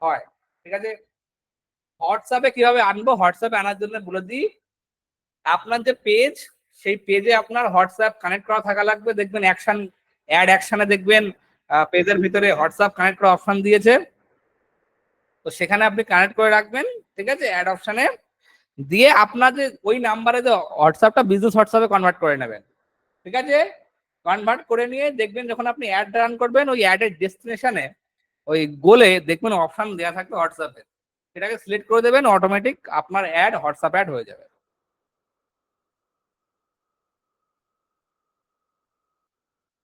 হয়, ঠিক আছে। হোয়াটসঅ্যাপে কিভাবে আনবো, হোয়াটসঅ্যাপে আনার জন্য বলে দিই, আপনার যে পেজ, সেই পেজে আপনার হোয়াটসঅ্যাপ কানেক্ট করা থাকা লাগবে, দেখবেন অ্যাকশন, অ্যাড অ্যাকশনে দেখবেন পেজের ভিতরে হোয়াটসঅ্যাপ কানেক্ট করা অপশন দিয়েছে, তো সেখানে আপনি কানেক্ট করে রাখবেন, ঠিক আছে, অ্যাড অপশনে দিয়ে আপনাদের ওই নাম্বারে যে হোয়াটসঅ্যাপটা বিজনেস হোয়াটসঅ্যাপে কনভার্ট করে নেবেন, ঠিক আছে। কনভার্ট করে নিয়ে দেখবেন যখন আপনি অ্যাড রান করবেন, ওই অ্যাডের ডেস্টিনেশনে ওই গোলে দেখবেন অপশন দেওয়া থাকবে হোয়াটসঅ্যাপে, সেটাকে সিলেক্ট করে দেবেন, অটোমেটিক আপনার অ্যাড হোয়াটসঅ্যাপ অ্যাড হয়ে যাবে।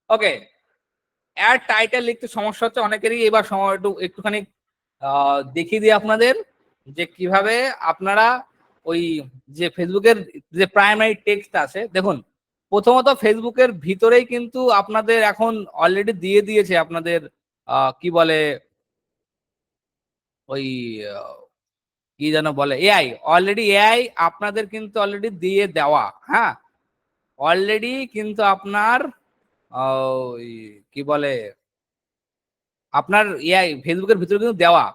ওকে, অ্যাড টাইটেল লিখতে সমস্যা হচ্ছে অনেকেরই, এবার সময় একটুখানি দেখিয়ে দিই আপনাদের যে কিভাবে আপনারা ওই যে ফেসবুকের যে প্রাইমারি টেক্সট আছে, দেখুন প্রথমত ফেসবুকের ভিতরেই কিন্তু আপনাদের এখন অলরেডি দিয়ে দিয়েছে আপনাদের কি বলে ওই কি যেন বলে, এআই, অলরেডি এআই আপনাদের কিন্তু অলরেডি দিয়ে দেওয়া, হ্যাঁ, অলরেডি কিন্তু আপনার ওই কি বলে আপনার এআই ফেসবুকের ভিতরে কিন্তু দেওয়া,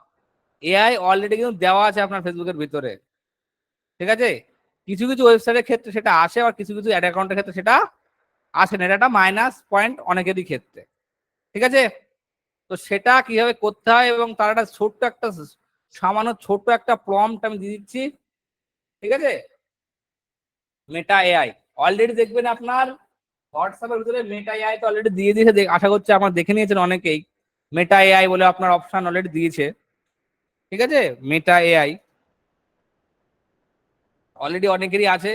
এআই অলরেডি কিন্তু দেওয়া আছে আপনার ফেসবুকের ভিতরে, ঠিক আছে। কিছু কিছু ওয়েবসাইটের ক্ষেত্রে সেটা আসে, আর কিছু কিছু অ্যাড অ্যাকাউন্টের ক্ষেত্রে সেটা আসে না, এটা মাইনাস পয়েন্ট অনেকেরই ক্ষেত্রে, ঠিক আছে। তো সেটা কিভাবে করতে হয় এবং তার একটা ছোট্ট একটা সামান্য ছোট্ট একটা প্রম্পট আমি দিয়ে দিচ্ছি, ঠিক আছে। মেটা এআই অলরেডি দেখবেন আপনার হোয়াটসঅ্যাপের ভিতরে মেটা এআই তো অলরেডি দিয়ে দিয়েছে, আশা করছি আমার দেখে নিয়েছেন অনেকেই, মেটা এআই বলে আপনার অপশন অলরেডি দিয়েছে, ঠিক আছে, মেটা এআই। অলরেডি অনেকেরই আছে,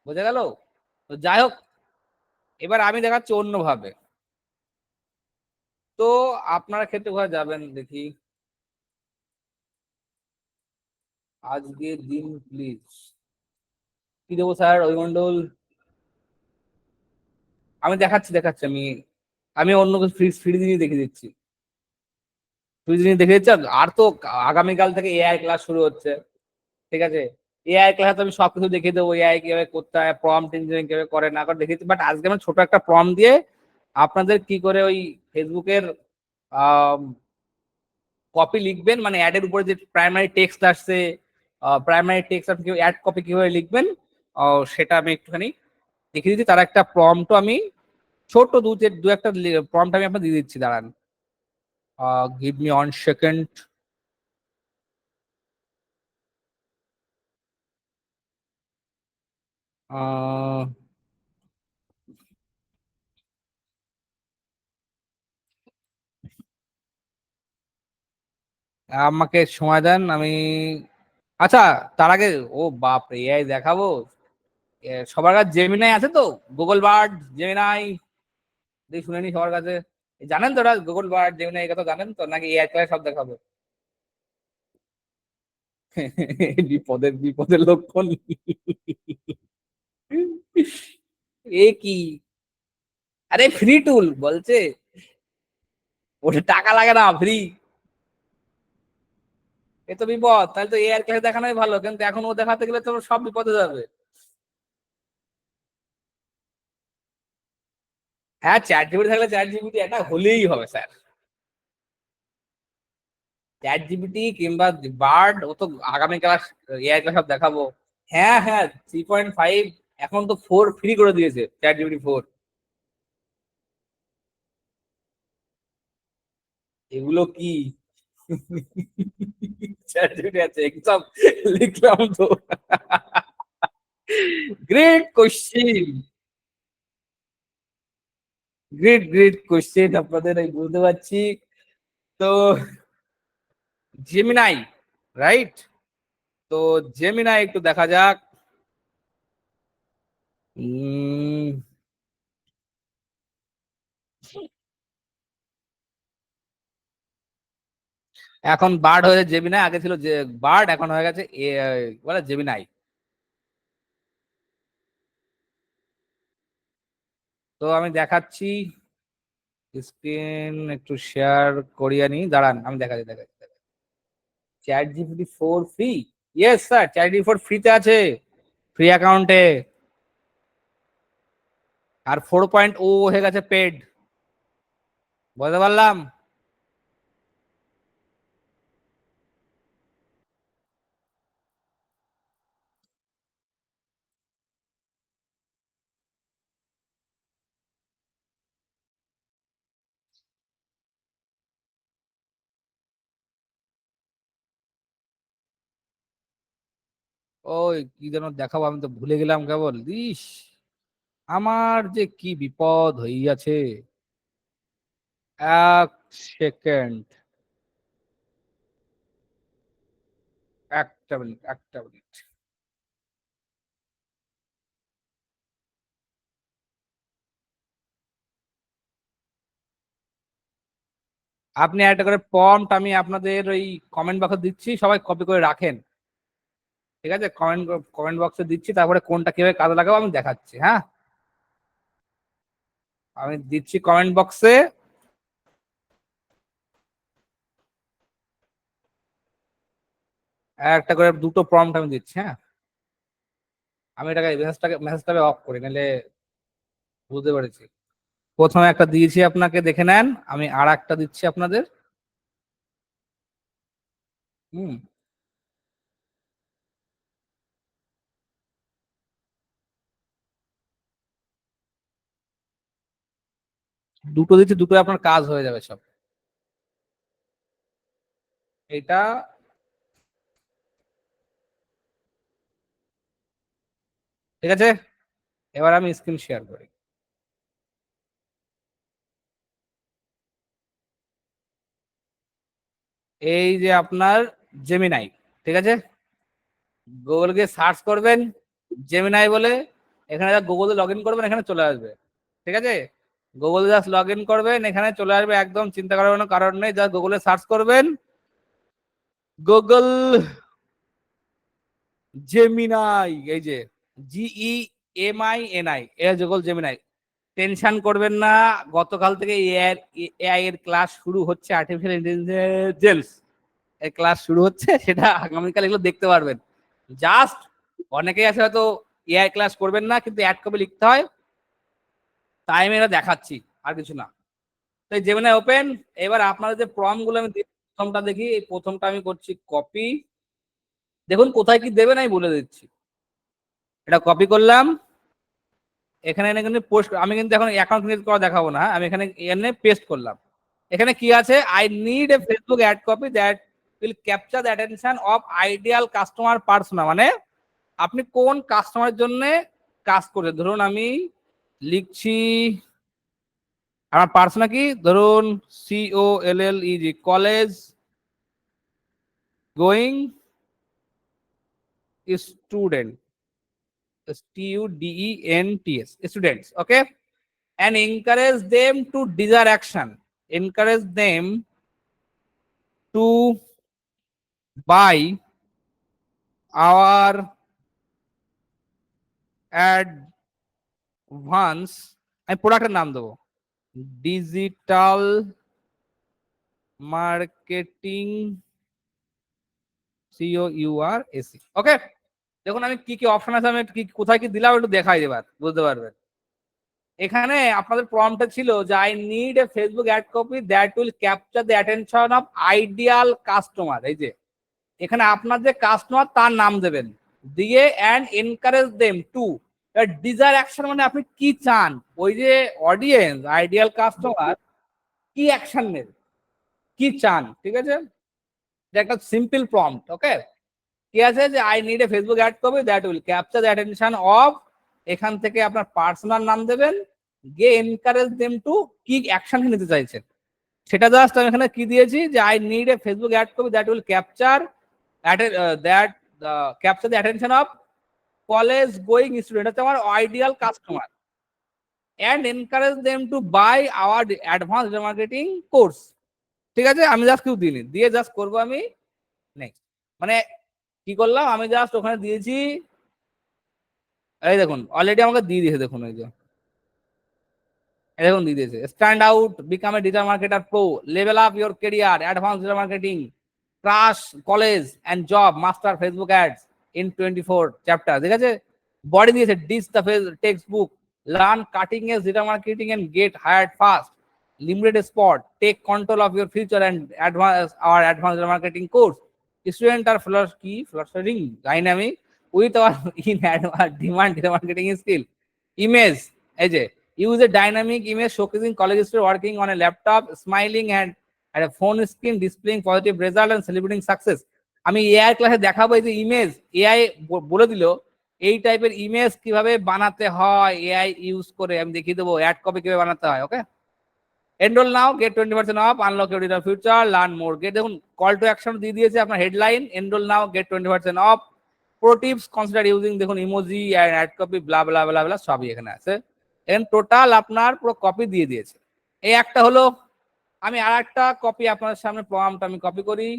বোঝা গেল? তো যাই হোক, এবার আমি দেখাচ্ছি অন্যভাবে। তো আপনারা ক্ষেত্রে কোথায় যাবেন দেখি, আজকের দিন প্লিজ। কি দেবো স্যার অভিমন্ডল? আমি দেখাচ্ছি দেখাচ্ছি, আমি অন্য কিছু ফ্রি ফ্রি জিনিস দেখে দিচ্ছি। ফ্রি জিনিস দেখে দিচ্ছি। আর তো আগামীকাল থেকে এআই ক্লাস শুরু হচ্ছে, ঠিক আছে? এআই ক্লাসে আমি সবকিছু দেখিয়ে দেবো, এআই কিভাবে করতে হয়, প্রম্পট ইঞ্জিনিয়ারিং কিভাবে করে না করে দেখিয়েছি। বাট আজকে আমি ছোট একটা প্রম্পট দিয়ে আপনাদের কি করে ওই ফেসবুকের কপি লিখবেন, মানে অ্যাডের উপরে যে প্রাইমারি টেক্সট আসছে, প্রাইমারি টেক্সট আপনি অ্যাড কপি কিভাবে লিখবেন, সেটা আমি একটুখানি দেখিয়ে দিচ্ছি। তার একটা প্রম্পটও আমি ছোট দু একটা প্রম্পট আমি আপনাকে দিয়ে দিচ্ছি, দাঁড়ান। Give me on second. আমাকে সময় দেন, আমি, আচ্ছা, তার আগে, ও বাপ রে, এআই দেখাবো। সবার কাছে জেমিনাই আছে তো? গুগল বার্ড, জেমিনাই, দেখি শুনে নি সবার কাছে। জানেন তো ওরা গুগল বার্ড জেমিনাই, এই কথা জানেন তো, নাকি এআই ক্লাস সব দেখাবো? বিপদের বিপদের লক্ষণ। এ কি? আরে ফ্রি টুল বলছে, ওটা টাকা লাগে না, ফ্রি। এ তো বিপদ, তাহলে তো এআই ক্লাস দেখানোই ভালো, কিন্তু এখন ও দেখাতে গেলে তো সব বিপদে যাবে। হ্যাঁ, চ্যাট জিপিটি থাকলে চ্যাট জিপিটি এটা হলেই হবে স্যার। চ্যাট জিপিটি কিংবা বার্ড, ও তো আগামী ক্লাস, এআই ক্লাস সব দেখাবো। হ্যাঁ হ্যাঁ, 3.5, এখন তো 4 ফ্রি করে দিয়েছে, চ্যাট জিপিটি 4। এগুলো কি? চ্যাট জিপিটি আছে এক্সাম, লিখলাম তো। Great question, great great question আপনাদের, আমি বুঝতে পারছি। তো জেমিনাই, রাইট? তো জেমিনাই একটু দেখা যাক। উম, এখন বার্ড হয়ে জেমিনাই, আগে ছিল যে বার্ড, এখন হয়ে গেছে বলে জেমিনাই। তো আমি দেখাচ্ছি, স্ক্রিন একটু শেয়ার করিয়ে নি, দাঁড়ান আমি দেখাচ্ছি দেখাচ্ছি। Chat GPT 4 free, yes sir, chat GPT 4 ফ্রিতে আছে, ফ্রি অ্যাকাউন্টে। আর 4.0 হয়ে গেছে পেড, বুঝতে পারলাম। ওই কি যেন দেখাবো, আমি তো ভুলে গেলাম কেবল, ইস, আমার যে কি বিপদ হইয়াছে। এক সেকেন্ড, একটা মিনিট, একটা মিনিট। আপনি একটা করে প্রম্পট আমি আপনাদের ওই কমেন্ট বক্সে দিচ্ছি, সবাই কপি করে রাখেন, ঠিক আছে? কমেন্ট কমেন্ট বক্সে দিচ্ছি, তারপরে কোনটা কিভাবে কাজে লাগাবো আমি দেখাচ্ছি, হ্যাঁ। আমি দিচ্ছি কমেন্ট বক্সে, একটা করে দুটো প্রম্পট আমি দিচ্ছি, হ্যাঁ। আমি এটাকে মেসেজটাকে অফ করি, নাহলে বুঝতে পেরেছি। প্রথমে একটা দিয়েছি আপনাকে, দেখে নেন। আমি আর একটা দিচ্ছি আপনাদের। হুম, দুটো দিচ্ছি, দুটো আপনার কাজ হয়ে যাবে সব। এটা, ঠিক আছে। এবার আমি স্ক্রিন শেয়ার করি। এই যে আপনার জেমিনাই, ঠিক আছে? গুগল গিয়ে সার্চ করবেন জেমিনাই বলে, এখানে যা গুগলে লগ ইন করবেন এখানে চলে আসবে, ঠিক আছে? গুগল জাস্ট লগ ইন করবেন, এখানে চলে আসবে, একদম চিন্তা করার কোনো কারণ নেই, জাস্ট গুগলে সার্চ করবেন গুগল জেমিনাই, এই যে GEMINI, এ গুগল জেমিনাই। টেনশন করবেন না, গতকাল থেকে এআই এর ক্লাস শুরু হচ্ছে, আর্টিফিশিয়াল ইন্টেলিজেন্স এর ক্লাস শুরু হচ্ছে, সেটা আগামীকাল এগুলো দেখতে পারবেন। জাস্ট অনেকেই আছে হয়তো এআই ক্লাস করবেন না, কিন্তু অ্যাড কপি লিখতে হয়, তাই আমি এটা দেখাচ্ছি, আর কিছু না। তো জেমিনাই ওপেন, এবার আপনাদের যে প্রম গুলো আমি প্রথমটা দেখি, এই প্রথমটা আমি করছি কপি, দেখুন কোথায় কি দেবেন আমি বলে দিচ্ছি। এটা কপি করলাম, এখানে এনে কিন্তু পোস্ট, আমি কিন্তু এখন অ্যাকাউন্ট ক্রিয়েট করা দেখাবো না, আমি এখানে এনে পেস্ট করলাম। এখানে কি আছে, I need a Facebook ad copy that will capture the attention of ideal customer persona, মানে আপনি কোন কাস্টমারের জন্য কাজ করে, ধরুন আমি লিখছি আমার পার্সোনা কি, ধরুন COLLEG, college going student, STUDENTS, students, okay, and encourage them to desire action, encourage them to buy our advance, আমি প্রোডাক্টের নাম দেবো ডিজিটাল মার্কেটিং COURAC, ওকে। দেখুন আমি কি কি অপশন আছে, আমি কি কোথায় কি দিলাম একটু দেখাই, এবার বুঝতে পারবেন। এখানে আপনাদের প্রম্পটটা ছিল যে I need a Facebook ad copy that will capture the attention of ideal customer, এই যে এখানে আপনার যে কাস্টমার তার নাম দেবেন, দিয়ে and encourage them two desire action, মানে আপনি কি চান, ওই যে অডিয়েন্স আইডিয়াল কাস্টমার কি অ্যাকশন নেবে, কি চান, ঠিক আছে? এটা একটা সিম্পল প্রম্পট, ওকে। কি আছে যে I need a Facebook ad copy that will capture the attention of, এখান থেকে আপনার পার্সোনাল নাম দেবেন, গিয়ে এনকারেজ দেম টু কি অ্যাকশন নিতে চাইছেন সেটা জাস্ট আমি এখানে কি দিয়েছি যে I need a Facebook ad copy that will capture that capture the attention of college going student, হচ্ছে আমার ideal customer, and encourage them to buy our advance marketing course, ঠিক আছে? আমি জাস্ট কেউ দিইনি, দিয়ে জাস্ট করবো আমি নেক্সট, মানে কি করলাম আমি জাস্ট ওখানে দিয়েছি, এই দেখুন অলরেডি আমাকে দিয়ে দিয়েছে, দেখুন এই যে দেখুন দিয়ে দিয়েছে, stand out, become a digital marketer pro, level up your career, advance digital marketing, crash college and job, master Facebook ads in 24 chapter, ঠিক আছে? বডি দিয়েছে this the text book, learn cutting edge digital marketing and get hired fast, limited spot, take control of your future and advance digital marketing course, student are flaring dynamic with our in demand digital marketing skill, image, এই যে use a dynamic image showcasing college students working on a laptop, smiling and at a phone screen displaying positive result and celebrating success, আমি AI ক্লাসে দেখাবো এই যে image, AI বলে দিল এই টাইপের ইমেজ কিভাবে বানাতে হয়, এআই ইউজ করে আমি দেখিয়ে দেবো অ্যাড কপি কিভাবে বানাতে হয়, okay. Enrol now, get 20% off, unlock your digital future, learn more, get, দেখুন কল টু অ্যাকশন দিয়ে দিয়েছে আপনার headline, enrol now, get 20% off, pro tips consider using, দেখুন emoji and ad copy blah blah blah blah সবই এখানে আছে, এখানে total আপনার পুরো কপি দিয়ে দিয়েছে। এই একটা হলো, আমি আর একটা কপি আপনাদের সামনে প্রম্পট আমি কপি করি,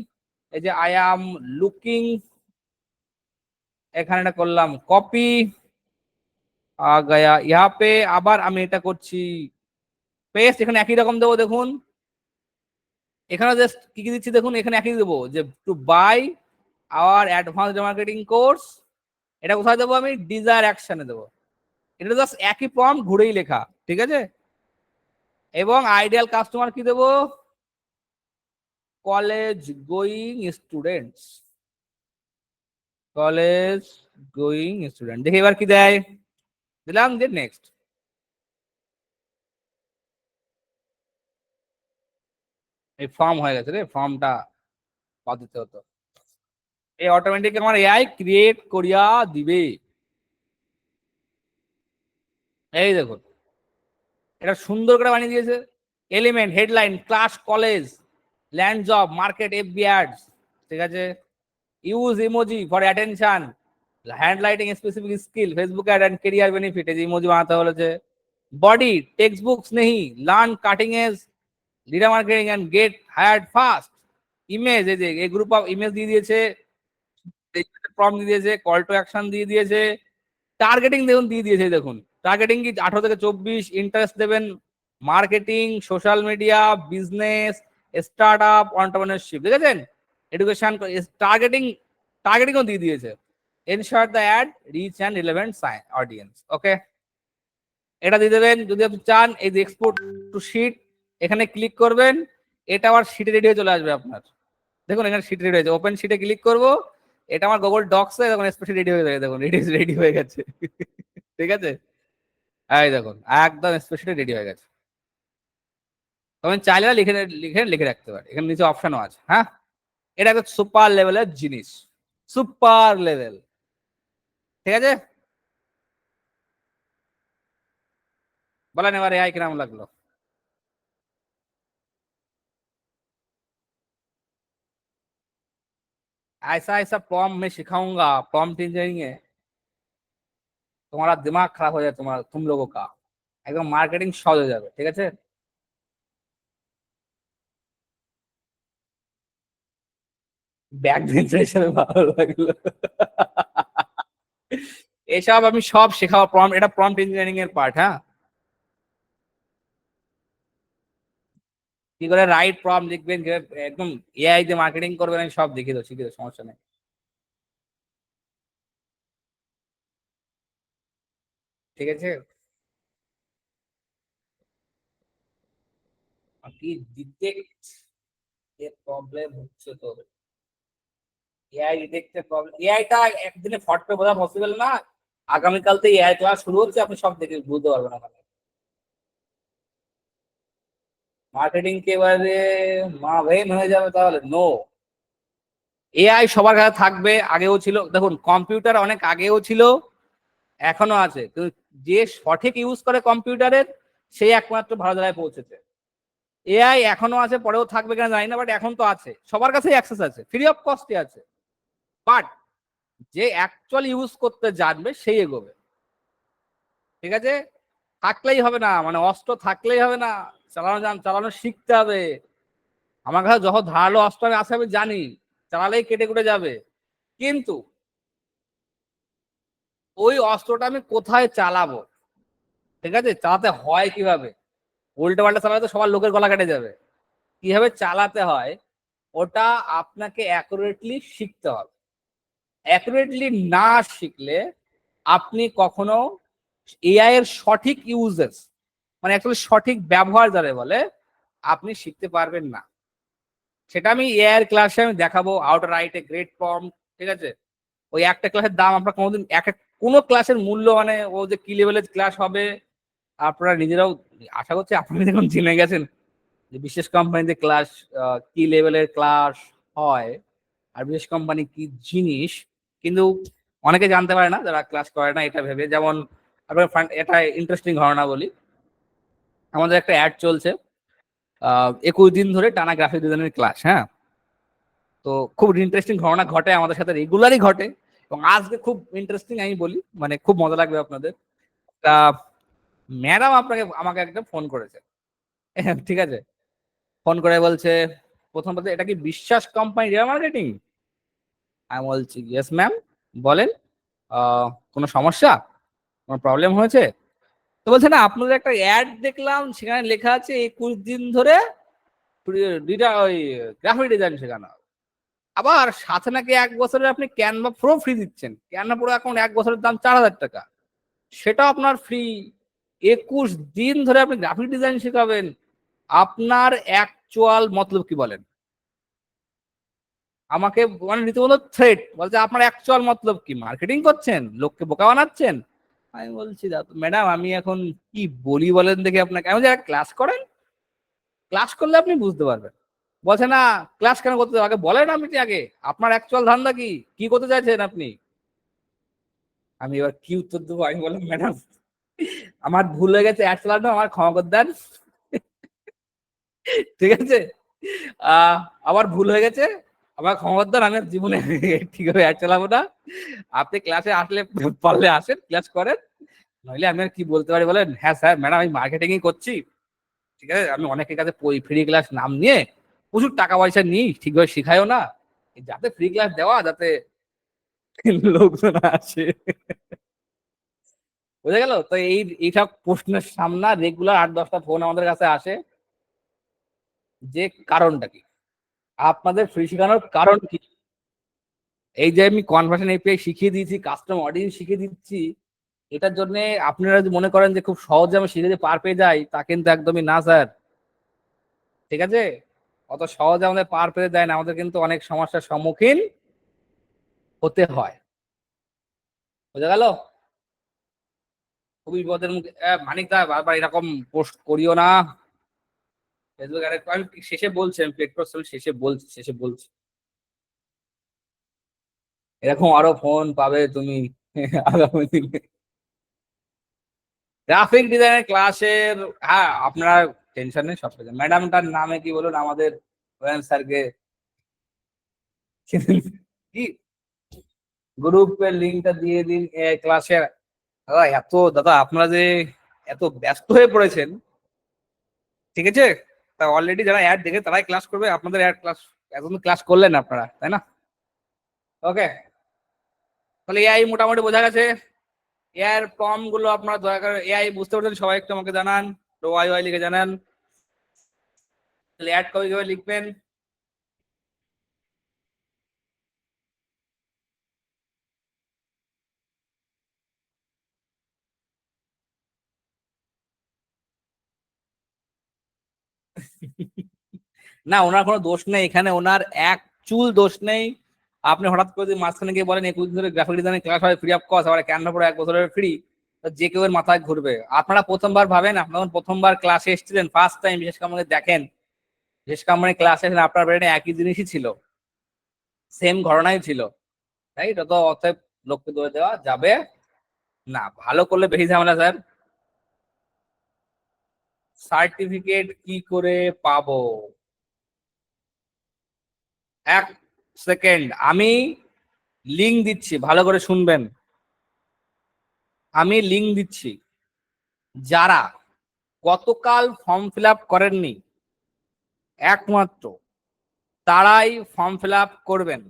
এই যে আই অ্যাম লুকিং, এখানে এটা করলাম কপি গয়া ইহা পে, আবার আমি এটা করছি পেস্ট, এখানে একই রকম দেবো, দেখুন এখানে জাস্ট কি কি দিচ্ছি, দেখুন এখানে একই দেবো যে to buy our advance marketing course, এটা কোথায় দেবো আমি, ডিজায়ার অ্যাকশনে দেবো, এটা জাস্ট একই প্রম্পট ঘুরেই লেখা, ঠিক আছে? এবং আইডিয়াল কাস্টমার কি দেবো, college going students, college going student, দেখি এবার কি দেয়, দিলাম, দিয়ে নেক্সট, এই ফর্ম হয়ে গেছে রে, ফর্মটা বাদ দিতে হতো, এই অটোমেটিক আমার এআই ক্রিয়েট করিয়া দিবে, এই দেখুন এটা সুন্দর করে বানিয়ে দিয়েছে, element, headline, class, college, land job, market, FB ads, ঠিক আছে? Use emoji for attention, hand writing specific skill, Facebook ad and career benefit, এই যে ইমোজি বানাতে বলেছে। বডি টেক্সট বুকস নেই, learn cutting edge leader marketing and get hired fast. Image, এই যে এই গ্রুপ অফ ইমেজ দিয়ে দিয়েছে, প্রম্পট দিয়ে দিয়েছে, কল টু অ্যাকশন দিয়ে দিয়েছে, টার্গেটিং দেখুন দিয়ে দিয়েছে। দেখুন টার্গেটিং কি 18 থেকে 24, ইন্টারেস্ট দেবেন marketing, social media, business, start up, entrepreneurship, দেখেছেন? এডুকেশন, টার্গেটিং, টার্গেটিংও দিয়ে দিয়েছে। Ensure the ad reach and relevant audience. Okay, এটা দিয়ে দেবেন। যদি আপনি চান এই যে এক্সপোর্ট টু শিট, এখানে ক্লিক করবেন, এটা আবার শিটে রেডি হয়ে চলে আসবে আপনার। দেখুন এখানে শিট রেডি হয়েছে, ওপেন শিটে ক্লিক করব, এটা আমার গুগল ডক্সে দেখুন স্প্রেডশিট রেডি হয়ে গেছে, দেখুন রেডি হয়ে গেছে। ঠিক আছে, এই দেখুন একদম স্প্রেডশিটে রেডি হয়ে গেছে। তবে চাইলে লিখে লিখে লিখে রাখতে পারে, এখানে নিচে অপশনও আছে। হ্যাঁ, এটা একটা সুপার লেভেলের জিনিস, সুপার লেভেল। ঠিক আছে, বলেন এবার এআই কিরকম লাগলো? ऐसा ऐसा प्रॉम्प्ट मैं सिखाऊंगा प्रॉम्प्ट इंजीनियरिंग है, तुम्हारा दिमाग खराब हो जाए, तुम्हारा तुम लोगों का একদম মার্কেটিং সহজ হয়ে যাবে। ঠিক আছে, ব্যাক বেঞ্চার হিসেবে ভালো লাগলো। এসব আমি সব শেখাবো, প্রম্পট, এটা প্রম্পট ইঞ্জিনিয়ারিং এর পার্ট। হ্যাঁ, কি করে রাইট প্রম্পট লিখবেন, একদম এআই দিয়ে মার্কেটিং করবেন, আমি সব দেখিয়ে দেবো, শিখিয়ে দেবো, সমস্যা নেই। ঠিক আছে, কি ডিটেক্ট এর প্রবলেম হচ্ছে তো, এআই ডিটেক্টের প্রবলেম, এআইটা একদিনে ফট করে বোঝা পসিবল না। আগামীকাল থেকে এআই ক্লাস শুরু হচ্ছে, আপনি সব দেখে বুঝতে পারবেন না। মার্কেটিং কে এবারে মা ভেন হয়ে যাবে তাহলে? নো, এআই সবার কাছে থাকবে, আগেও ছিল। দেখুন কম্পিউটার অনেক আগেও ছিল, এখনো আছে, কিন্তু যে সঠিক ইউজ করে কম্পিউটারের, সেই একমাত্র ভালো জায়গায় পৌঁছেছে। এআই এখনো আছে, পরেও থাকবে কিনা জানি না, বাট এখন তো আছে, সবার কাছেই অ্যাক্সেস আছে, ফ্রি অফ কস্টে আছে। বাট যে অ্যাকচুয়ালি ইউজ করতে জানবে সেই এগোবে। ঠিক আছে, থাকলেই হবে না, মানে অস্ত্র থাকলেই হবে না, চালানো শিখতে হবে। আমার কাছে যখন ধারালো অস্ত্র আমি আছে, আমি জানি চালালেই কেটে কুটে যাবে, কিন্তু ওই অস্ত্রটা আমি কোথায় চালাবো, ঠিক আছে, চালাতে হয় কিভাবে, উল্টো পাল্টা চালালে তো সবার লোকের গলা কেটে যাবে। কিভাবে চালাতে হয় ওটা আপনাকে অ্যাকুরেটলি শিখতে হবে। অ্যাকুরেটলি না শিখলে আপনি কখনো এআই এর সঠিক ইউজেস, মানে অ্যাকচুয়ালি সঠিক ব্যবহার যারা বলে, আপনি শিখতে পারবেন না। সেটা আমি এআই এর ক্লাসে আমি দেখাবো, how to write a great prompt. ঠিক আছে, ওই একটা ক্লাসের দাম আমরা কোনোদিন কোনো ক্লাসের মূল্য, মানে ও যে কি লেভেলের ক্লাস হবে আপনারা নিজেরাও আশা করছি আপনারা দেখুন জেনে গেছেন যে বিশেষ কোম্পানিতে ক্লাস কি লেভেলের ক্লাস হয়, আর বিশেষ কোম্পানি কি জিনিস, কিন্তু অনেকে জানতে পারে না যারা ক্লাস করে না এটা ভেবে। যেমন আপনার এটা ইন্টারেস্টিং ঘটনা বলি, আমাদের একটা অ্যাড চলছে 21 দিন ধরে টানা গ্রাফিক ডিজাইনের ক্লাস। হ্যাঁ, তো খুব ইন্টারেস্টিং ঘটনা ঘটে আমাদের সাথে, রেগুলারই ঘটে, এবং আজকে খুব ইন্টারেস্টিং আমি বলি, মানে খুব মজা লাগবে আপনাদের। তা ম্যাডাম আমাকে একটা ফোন করেছে। ঠিক আছে, ফোন করে বলছে, প্রথম বলতে এটা কি বিশ্বাস কোম্পানি রিয়া মার্কেটিং? আমি বলছি ইয়েস ম্যাম, বলেন কোনো সমস্যা, কোনো প্রবলেম হয়েছে? তো বলছে না, আপনাদের একটা অ্যাড দেখলাম, সেখানে লেখা আছে 21 দিন ধরে ওই গ্রাফিক ডিজাইন শেখানো, আবার সাথে নাকি 1 বছরের আপনি ক্যানভা প্রো ফ্রি দিচ্ছেন। ক্যানভা প্রো এখন 1 বছরের দাম 4,000 টাকা, সেটাও আপনার ফ্রি। 21 দিন ধরে আপনি গ্রাফিক ডিজাইন শেখাবেন, আপনার অ্যাকচুয়াল মতলব কি বলেন? আমাকে মানে রীতিমতো থ্রেট বলছে, আপনার অ্যাকচুয়াল মতলব কি, মার্কেটিং করছেন, লোককে বোকা বানাচ্ছেন? আমি বলছি ম্যাডাম আমি এখন কি বলি বলেন দেখি আপনাকে, আমি যে ক্লাস করেন, ক্লাস করলে আপনি বুঝতে পারবেন। বলছে না, ক্লাস কেন করতে আগে বলেন, আপনি আগে আপনার অ্যাকচুয়াল ধান্দা কি, কি করতে চাইছেন আপনি? আমি এবার কি উত্তর দেবো, আমি বললাম ম্যাডাম আমার ভুল হয়ে গেছে, অ্যাড চালানো, আমার ক্ষমা করে দেন। ঠিক আছে, আহ আমার ভুল হয়ে গেছে, আমার খবরদার আমি আর জীবনে ঠিকভাবে অ্যাড চালাবো না। আপনি ক্লাসে আসলে পারলে আসেন, ক্লাস করেন, নইলে আমি আর কি বলতে পারি বলেন? হ্যাঁ স্যার, ম্যাডাম আমি মার্কেটিংই করছি, ঠিক আছে, আমি অনেকের কাছে ফ্রি ক্লাস নাম নিয়ে প্রচুর টাকা পয়সা নিই, ঠিকভাবে শিখাইও না, যাতে ফ্রি ক্লাস দেওয়া, যাতে লোকজন আসে। বুঝা গেল তো? এইসব প্রশ্নের সামনা রেগুলার 8-10টা ফোন আমাদের কাছে আসে, যে কারণটা কি, আপনাদের ফ্রি শেখানোর কারণ কি? এই যে আমি কনভার্সন এপিআই শিখিয়ে দিয়েছি, কাস্টম অডিয়েন্স শিখিয়ে দিচ্ছি, এটার জন্য আপনারা যদি মনে করেন যে খুব সহজে আমি শিখে দিয়ে পার পেয়ে যাই, তা কিন্তু একদমই না স্যার। ঠিক আছে, অত সহজে আমাদের পার পেয়ে দেয় না, আমাদের কিন্তু অনেক সমস্যার সম্মুখীন হতে হয়। বোঝা গেল? খুবই বিপদের মুখে। মানিক দা বারবার এরকম পোস্ট করিও না ফেসবুক। আমি শেষে বলছি, আমি পেট শেষে বলছি এরকম আরো ফোন পাবে তুমি আগামী দিনে। গ্রাফিক ডিজাইনের ক্লাসের, হ্যাঁ আপনারা টেনশন নেই, সব পেয়ে ম্যাডামটার নামে কি বলুন আমাদের স্যারকে কি গ্রুপের লিঙ্কটা দিয়ে দিন ক্লাসের। দাদা এত, দাদা আপনারা যে এত ব্যস্ত হয়ে পড়েছেন, ঠিক আছে, তা অলরেডি যারা অ্যাড দেখে তারাই ক্লাস করবে, আপনাদের অ্যাড ক্লাস এতদিন ক্লাস করলেন আপনারা, তাই না? ওকে, তাহলে এআই মোটামুটি বোঝা গেছে। এআই এর ফর্ম গুলো আপনারা দয়া করে, এআই বুঝতে পারছেন সবাই, একটু আমাকে জানান, তো ওয়াই ওয়াই লিখে জানান। তাহলে অ্যাড কবে কিভাবে লিখবেন? না, ওনার কোনো দোষ নেই এখানে, ওনার এক চুল দোষ নেই। আপনি হঠাৎ করে যদি মাঝখানে গিয়ে বলেন 21 দিন ধরে গ্রাফিক ডিজাইনের ক্লাস হয় ফ্রি অফ কস্ট, আবার ক্যানভা পরে 1 বছরের ফ্রি, যে কেউ এর মাথায় ঘুরবে। আপনারা প্রথমবার ভাবেন, আপনারা প্রথমবার ক্লাসে এসেছিলেন, ফার্স্ট টাইম বিশেষ করে আমাদের দেখেন, বিশেষ করে মানে ক্লাসে আপনার ব্রেনে একই জিনিসই ছিল, সেম ঘটনাই ছিল, তাই তো? অতএব লোককে দৌড়ে দেওয়া যাবে না, ভালো করলে বেশি ঝামেলা স্যার। সার্টিফিকেট কি করে পাবো? 1 সেকেন্ড, আমি লিঙ্ক দিচ্ছি, ভালো করে শুনবেন, আমি লিঙ্ক দিচ্ছি। যারা গতকাল ফর্ম ফিল আপ করেননি, একমাত্র তারাই ফর্ম ফিল আপ করবেন,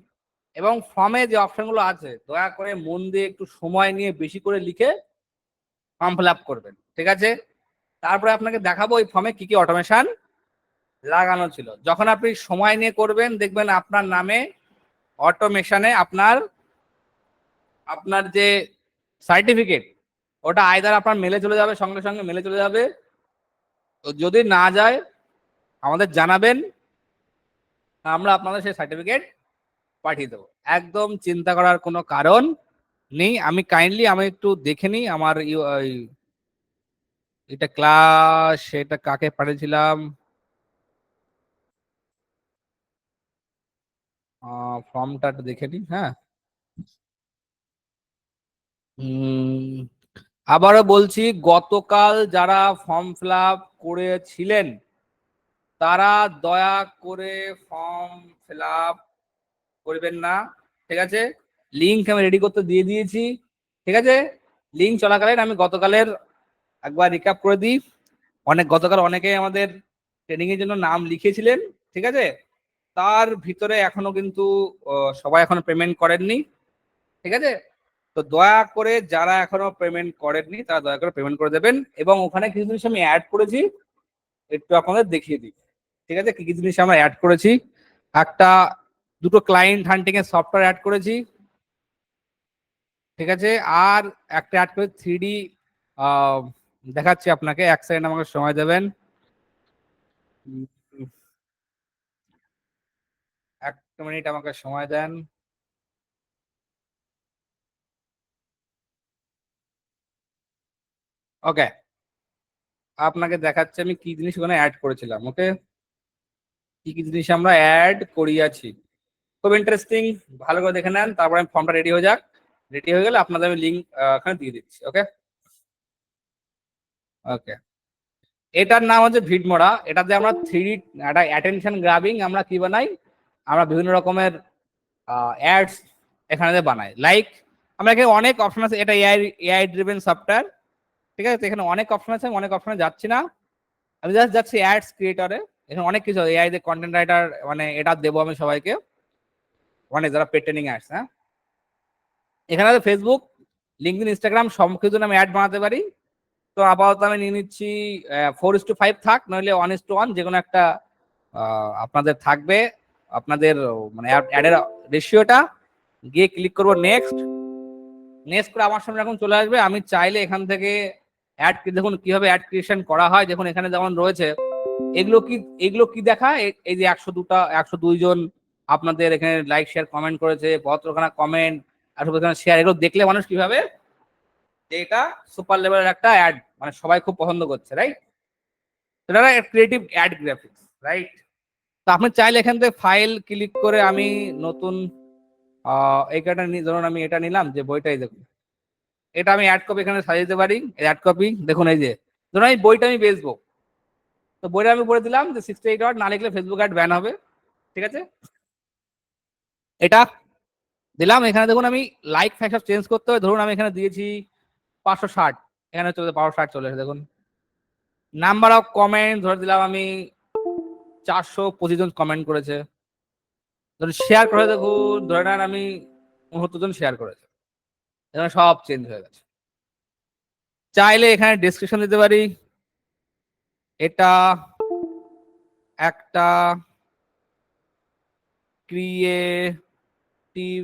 এবং ফর্মে যে অপশনগুলো আছে দয়া করে মন দিয়ে একটু সময় নিয়ে বেশি করে লিখে ফর্ম ফিল আপ করবেন, ঠিক আছে? তারপরে আপনাকে দেখাবো এই ফর্মে কি কি অটোমেশন লাগানো ছিল। যখন আপনি সময় নিয়ে করবেন, দেখবেন আপনার নামে অটোমেশনে আপনার আপনার যে সার্টিফিকেট, ওটা আইদার আপনার মেলে চলে যাবে, সঙ্গে সঙ্গে মেলে চলে যাবে, তো যদি না যায় আমাদের জানাবেন, আমরা আপনাদের সেই সার্টিফিকেট পাঠিয়ে দেবো। একদম চিন্তা করার কোনো কারণ নেই। আমি একটু দেখে নিই আমার এটা ক্লাস, সেটা কাকে পাঠিয়েছিলাম, ফর্মটা একটু দেখে নিই। হ্যাঁ, আবারও বলছি, গতকাল যারা ফর্ম ফিল আপ করেছিলেন তারা দয়া করে ফর্ম ফিল আপ করবেন না, ঠিক আছে? লিঙ্ক আমি রেডি করতে দিয়ে দিয়েছি, ঠিক আছে? লিঙ্ক চলাকালীন আমি গতকালের একবার রিক্যাপ করে দিই। গতকাল অনেকে আমাদের ট্রেনিং এর জন্য নাম লিখেছিলেন, ঠিক আছে? তার ভিতরে এখনো কিন্তু সবাই এখনো পেমেন্ট করেননি, ঠিক আছে? তো দয়া করে যারা এখনো পেমেন্ট করেননি তারা দয়া করে পেমেন্ট করে দেবেন, এবং ওখানে কিছু জিনিস আমি অ্যাড করেছি, একটু আপনাদের দেখিয়ে দিই, ঠিক আছে? কি কি জিনিস আমরা অ্যাড করেছি। একটা, দুটো ক্লায়েন্ট হান্টিং এর সফটওয়্যার অ্যাড করেছি, ঠিক আছে? আর একটা অ্যাড করে 3D দেখাচ্ছি আপনাকে, 1 সেকেন্ড আমাকে সময় দেবেন। উম, 1 মিনিট আমাকে সময় দেন। ওকে, আপনাকে দেখাচ্ছি আমি কি জিনিস ওখানে অ্যাড করেছিলাম। ওকে, কি কি জিনিস আমরা অ্যাড করিয়াছি, খুব ইন্টারেস্টিং, ভালো করে দেখে নেন, তারপরে ফর্মটা রেডি হয়ে যাক। রেডি হয়ে গেলে আপনাদের আমি লিঙ্ক এখানে দিয়ে দিচ্ছি। ওকে, ওকে, এটার নাম হচ্ছে ভিডমোরা। এটাতে আমরা 3D একটা অ্যাটেনশন গ্রাবিং আমরা কি বানাই, আমরা বিভিন্ন রকমের অ্যাডস এখানে বানাই। লাইক আমরা এখানে অনেক অপশন আছে, এটা এআই ড্রিভেন সফটওয়্যার, ঠিক আছে? এখানে অনেক অপশন আছে, অনেক অপশনে যাচ্ছি না, আমি জাস্ট যাচ্ছি অ্যাডস ক্রিয়েটরে। এখানে অনেক কিছু এআই তে কন্টেন্ট রাইটার, মানে এটা দেবো আমি সবাইকে, মানে যারা পেড ট্রেনিং অ্যাডস। হ্যাঁ, এখানে আছে ফেসবুক, লিঙ্কডিন, ইনস্টাগ্রাম, সব কিছু আমি অ্যাড বানাতে পারি। তো আপাতত আমি নিয়ে নিচ্ছি 4:5 থাক, নইলে 1:1, যে কোনো একটা আপনাদের থাকবে, আপনাদের মানে অ্যাডের রেশিওটা। গিয়ে ক্লিক করবো নেক্সট। নেক্সট করে আমার সামনে এখন চলে আসবে। আমি চাইলে এখান থেকে অ্যাড, দেখুন কিভাবে অ্যাড ক্রিয়েশন করা হয়। দেখুন এখানে যেমন রয়েছে, এগুলো কি দেখায়, এই যে 102 জন আপনাদের এখানে লাইক শেয়ার কমেন্ট করেছে, 72খানা কমেন্ট, 80খানা শেয়ার, এগুলো দেখলে মানুষ কিভাবে যে এটা সুপার লেভেলের একটা অ্যাড, মানে সবাই খুব পছন্দ করছে, রাইট? এটা ক্রিয়েটিভ অ্যাড গ্রাফিক্স, রাইট? তো আপনি চাইলে এখান থেকে ফাইল ক্লিক করে আমি নতুন এই কার্ডটা ধরুন আমি এটা নিলাম, যে বইটাই দেখুন, এটা আমি অ্যাড কপি এখানে সাজিয়ে দিতে পারি। অ্যাড কপি দেখুন, এই যে ধরুন এই বইটা আমি বেচবো, তো বইটা আমি বলে দিলাম যে 68 ওয়ার্ড না লিখলে ফেসবুক অ্যাড ব্যান হবে, ঠিক আছে? এটা দিলাম। এখানে দেখুন আমি লাইক ফ্যাক্টর চেঞ্জ করতে হবে, ধরুন আমি এখানে দিয়েছি 560, এখানে চলে 560 চলে এসে দেখুন। নাম্বার অফ কমেন্ট ধরে দিলাম আমি 425 জন কমেন্ট করেছে। ধরুন শেয়ার করে দেখুন, ধরে নেন আমি 69 জন শেয়ার করেছে, এখানে সব চেঞ্জ হয়ে গেছে। চাইলে এখানে ডেসক্রিপশন দিতে পারি, এটা একটা ক্রিয়েটিভ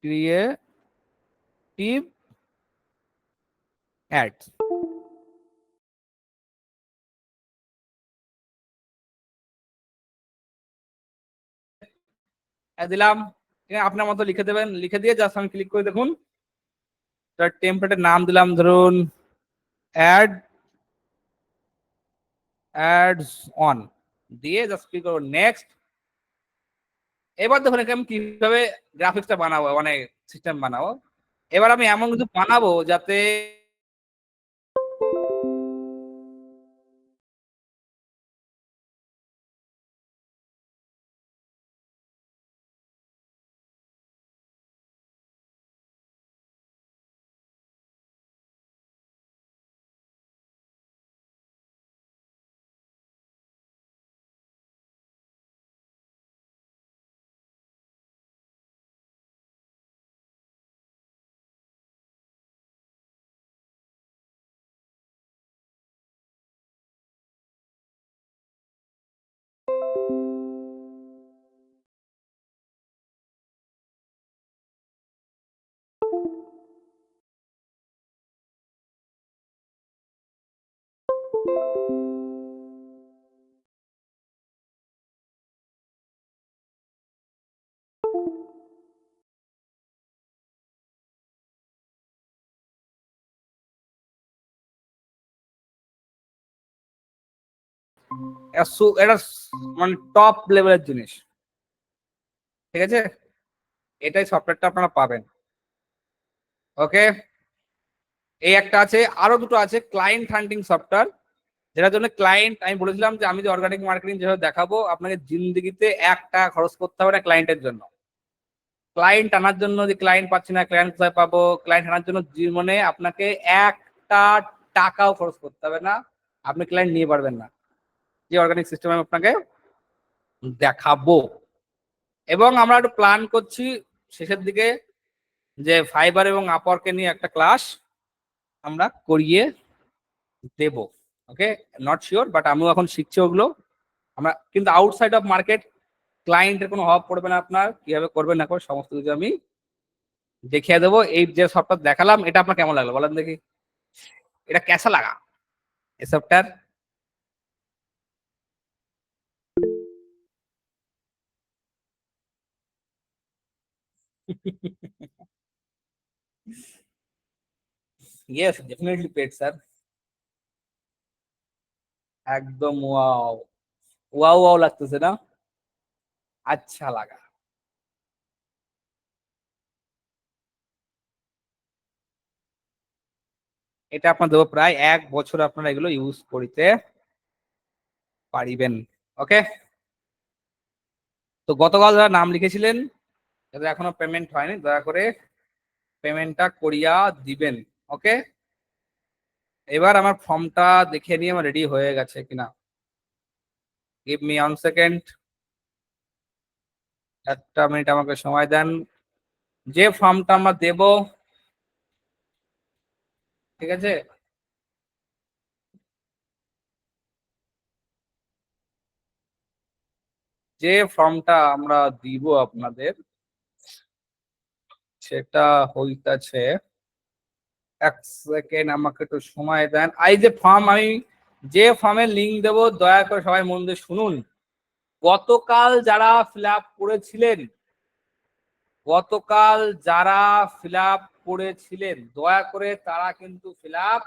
ক্রিয়েটিভ অ্যাড। দিলাম, আপনার মতো লিখে দেবেন, লিখে দিয়ে জাস্ট আমি ক্লিক করে দেখুন, তার টেমপ্লেটের নাম দিলাম ধরুন অ্যাড অ্যাডস অন, দিয়ে জাস্ট ক্লিক করবো নেক্সট। এবার দেখুন এখানে আমি কিভাবে গ্রাফিক্সটা বানাবো, মানে সিস্টেম বানাবো। এবার আমি এমন কিছু বানাবো যাতে এটা মানে টপ লেভেলের জিনিস, ঠিক আছে? এটাই সফটওয়্যারটা আপনারা পাবেন। ওকে, এই একটা আছে, আরো দুটো আছে ক্লায়েন্ট হান্টিং সফটওয়্যার, যেটার জন্য ক্লায়েন্ট, আমি বলেছিলাম যে আমি যে অর্গানিক মার্কেটিং যেভাবে দেখাবো, আপনাকে জিন্দিগিতে 1 টাকা খরচ করতে হবে না ক্লায়েন্টের জন্য। ক্লায়েন্ট আনার জন্য, যে ক্লায়েন্ট পাচ্ছি না, ক্লায়েন্ট কোথায় পাবো, ক্লায়েন্ট আনার জন্য জীবনে আপনাকে 1 টাকাও খরচ করতে হবে না, আপনি ক্লায়েন্ট নিয়ে পারবেন না, যে অর্গানিক সিস্টেম আমি আপনাকে দেখাবো। এবং আমরা একটু প্ল্যান করছি শেষের দিকে যে ফাইবার এবং আপওয়ার্কে নিয়ে একটা ক্লাস আমরা করিয়ে দেব। ওকে, নট শিওর, বাট আমিও এখন শিখছি ওগুলো। আমরা কিন্তু আউটসাইড অফ মার্কেট ক্লায়েন্টের কোনো অভাব পড়বে না, আপনার কিভাবে করবেন না করবেন সমস্ত কিছু আমি দেখিয়ে দেবো। এই যে সফটওয়্যার দেখালাম, এটা আপনার কেমন লাগলো বলেন দেখি, এটা কেসা লাগা এই software? Yes, definitely paid sir. একদম ওয়াও, ওয়াও ওয়াও লাগতেছে না? আচ্ছা লাগা। এটা আপনার দেবো প্রায় 1 বছর, আপনারা এগুলো ইউজ করিতে পারিবেন। ওকে, তো গতকাল যারা নাম লিখেছিলেন যাদের এখনো পেমেন্ট হয়নি দয়া করে পেমেন্টটা করিয়া দিবেন। ওকে, এবার আমার ফর্মটা দেখে নিয়ে আমার রেডি হয়ে গেছে কিনা। গিভ মি 1 সেকেন্ড, 1 মিনিট আমাকে সময় দেন। যে ফর্মটা আমরা দেব, ঠিক আছে, যে ফর্মটা আমরা দিব আপনাদের সেটা হইতাছে, 1 সেকেন্ড আমাকে একটু সময় দেন। এই যে ফর্ম, আমি যে ফর্মের লিঙ্ক দেবো দয়া করে সবাই মন দিয়ে শুনুন। গতকাল যারা ফিল আপ করেছিলেন, গতকাল যারা ফিল আপ করেছিলেন দয়া করে তারা কিন্তু ফিল আপ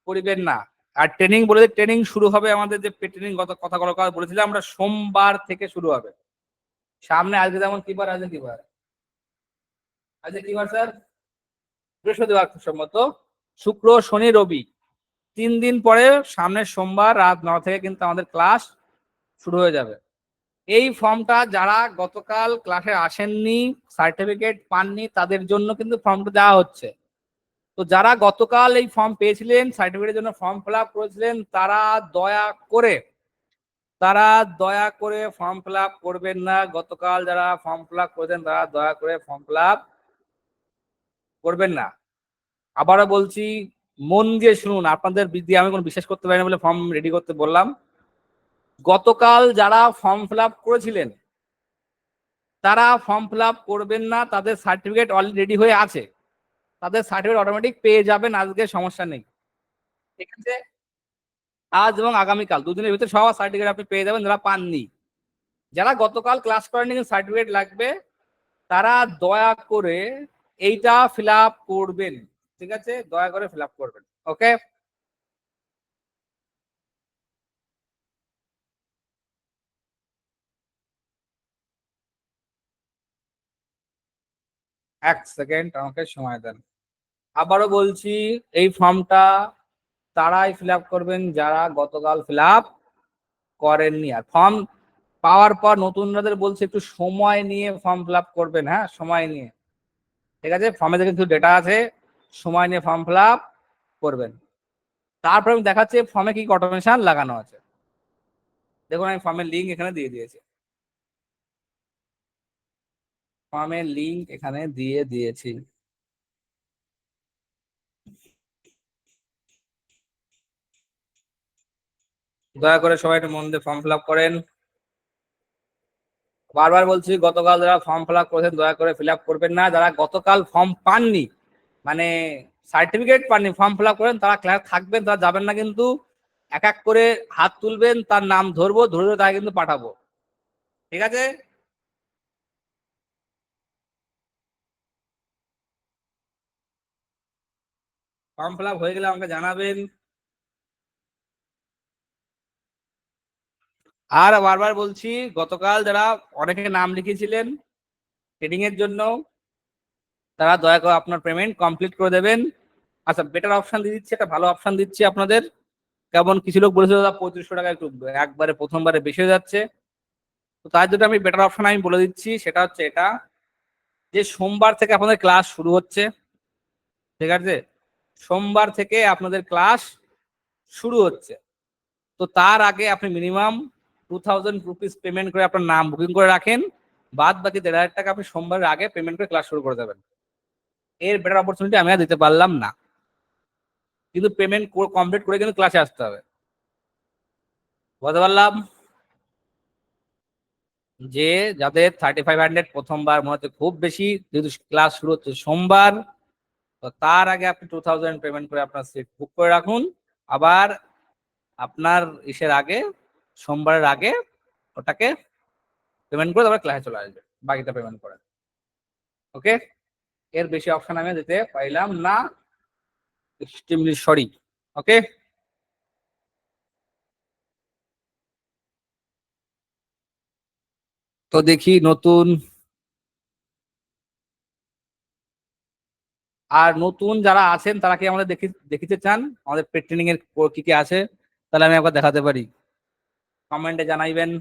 করিবেন না। আর ট্রেনিং বলে, ট্রেনিং শুরু হবে আমাদের, যে ট্রেনিং গত কথা বলেছিলাম আমরা, সোমবার থেকে শুরু হবে। সামনে আজকে যেমন কি বার, আজকে কি বার, আজকে কি বার স্যার, বৃহস্পতিবার সম্মত, শুক্র শনি রবি 3 দিন পরে সামনের সোমবার রাত 9 থেকে কিন্তু আমাদের ক্লাস শুরু হয়ে যাবে। এই ফর্মটা যারা গতকাল ক্লাসে আসেননি, সার্টিফিকেট পাননি, তাদের জন্য কিন্তু ফর্মটা দেওয়া হচ্ছে। তো যারা গতকাল এই ফর্ম পেয়েছিলেন, সার্টিফিকেটের জন্য ফর্ম ফিল আপ করেছিলেন, তারা দয়া করে ফর্ম ফিল আপ করবেন না। গতকাল যারা ফর্ম ফিল আপ করেছেন তারা দয়া করে ফর্ম ফিল আপ করবেন না। আবারও বলছি, মন দিয়ে শুনুন, আপনাদের দিয়ে আমি কোনো বিশ্বাস করতে পারি না বলে ফর্ম রেডি করতে বললাম। গতকাল যারা ফর্ম ফিল আপ করেছিলেন তারা ফর্ম ফিল আপ করবেন না, তাদের সার্টিফিকেট অলরেডি রেডি হয়ে আছে, তাদের সার্টিফিকেট অটোমেটিক পেয়ে যাবেন, আজকে সমস্যা নেই। ঠিক আছে, আজ এবং আগামীকাল 2 দিনের ভিতরে সবার সার্টিফিকেট আপনি পেয়ে যাবেন যারা পাননি। যারা গতকাল ক্লাস করেননি সার্টিফিকেট লাগবে, তারা দয়া করে এইটা ফিল আপ করবেন। ঠিক আছে, দয়া করে ফিল আপ করবেন। ওকে, 1 সেকেন্ড আমাকে সময় দেন। আবারও বলছি, এই ফর্মটা তারাই ফিল আপ করবেন যারা গতকাল ফিল আপ করেননি। আর ফর্ম পাওয়ার পর নতুনদের বলছি একটু সময় নিয়ে ফর্ম ফিল আপ করবেন। হ্যাঁ, সময় নিয়ে, ঠিক আছে, ফর্মে কিন্তু ডেটা আছে, সময় নিয়ে ফর্ম ফিল আপ করবেন। তারপরে আমি দেখাচ্ছি ফর্মে কি অটোমেশন লাগানো আছে। দেখুন, আমি ফর্মের লিঙ্ক এখানে দিয়ে দিয়েছি, ফর্মের লিঙ্ক এখানে দিয়ে দিয়েছি। দয়া করে সবাই একটু মন দিয়ে ফর্ম ফিল আপ করেন। বারবার বলছি, গতকাল যারা ফর্ম ফিল আপ করেছেন দয়া করে ফিল আপ করবেন না। যারা গতকাল ফর্ম পাননি, মানে সার্টিফিকেট পাননি, ফর্ম ফিল আপ করেন, তারা ক্লাস থাকবেন, তারা যাবেন না কিন্তু। এক এক করে হাত তুলবেন, তার নাম ধরবো, ধরে তাকে কিন্তু পাঠাবো। ঠিক আছে, ফর্ম ফিল আপ হয়ে গেলে আমাকে জানাবেন। আর বারবার বলছি, গতকাল যারা অনেকে নাম লিখেছিলেন ট্রেনিং এর জন্য, তারা দয়া করে আপনার পেমেন্ট কমপ্লিট করে দেবেন। আচ্ছা, বেটার অপশন দিয়ে দিচ্ছি, একটা ভালো অপশন দিচ্ছি আপনাদের। কেমন কিছু লোক বলেছিল 3500 টাকা একটু একবারে প্রথমবারে বেশি হয়ে যাচ্ছে, তো তার জন্য আমি বেটার অপশন আমি বলে দিচ্ছি, সেটা হচ্ছে এটা, যে সোমবার থেকে আপনাদের ক্লাস শুরু হচ্ছে। ঠিক আছে, সোমবার থেকে আপনাদের ক্লাস শুরু হচ্ছে। তো তার আগে আপনি মিনিমাম 2000 রুপিস পেমেন্ট করে আপনার নাম বুকিং করে রাখেন। বাদ বাকি 1500 টাকা আপনি সোমবারের আগে পেমেন্ট করে ক্লাস শুরু করে দেবেন। এর বেটার অপরচুনিটি আমি আর দিতে পারলাম না, কিন্তু পেমেন্ট কমপ্লিট করে কিন্তু ক্লাসে আসতে হবে। বুঝতে পারলাম যে যাদের 3500 প্রথমবার মনে হচ্ছে খুব বেশি, যেহেতু ক্লাস শুরু হচ্ছে সোমবার, তো তার আগে আপনি 2000 পেমেন্ট করে আপনার সিট বুক করে রাখুন। আবার আপনার ইসের আগে, সোমবারের আগে ওটাকে পেমেন্ট করে তারপরে ক্লাসে চলে আসবে, বাকিটা পেমেন্ট করে। ওকে, এর বেশি অপশন আমি দিতে পাইলাম না, এক্সট্রিমলি সরি। ওকে, তো দেখি নতুন, আর নতুন যারা আছেন তারা কি আমাদের দেখিতে চান আমাদের পেট ট্রেনিং এর কি কি আছে, তাহলে আমি একবার দেখাতে পারি, কমেন্টে জানাইবেন।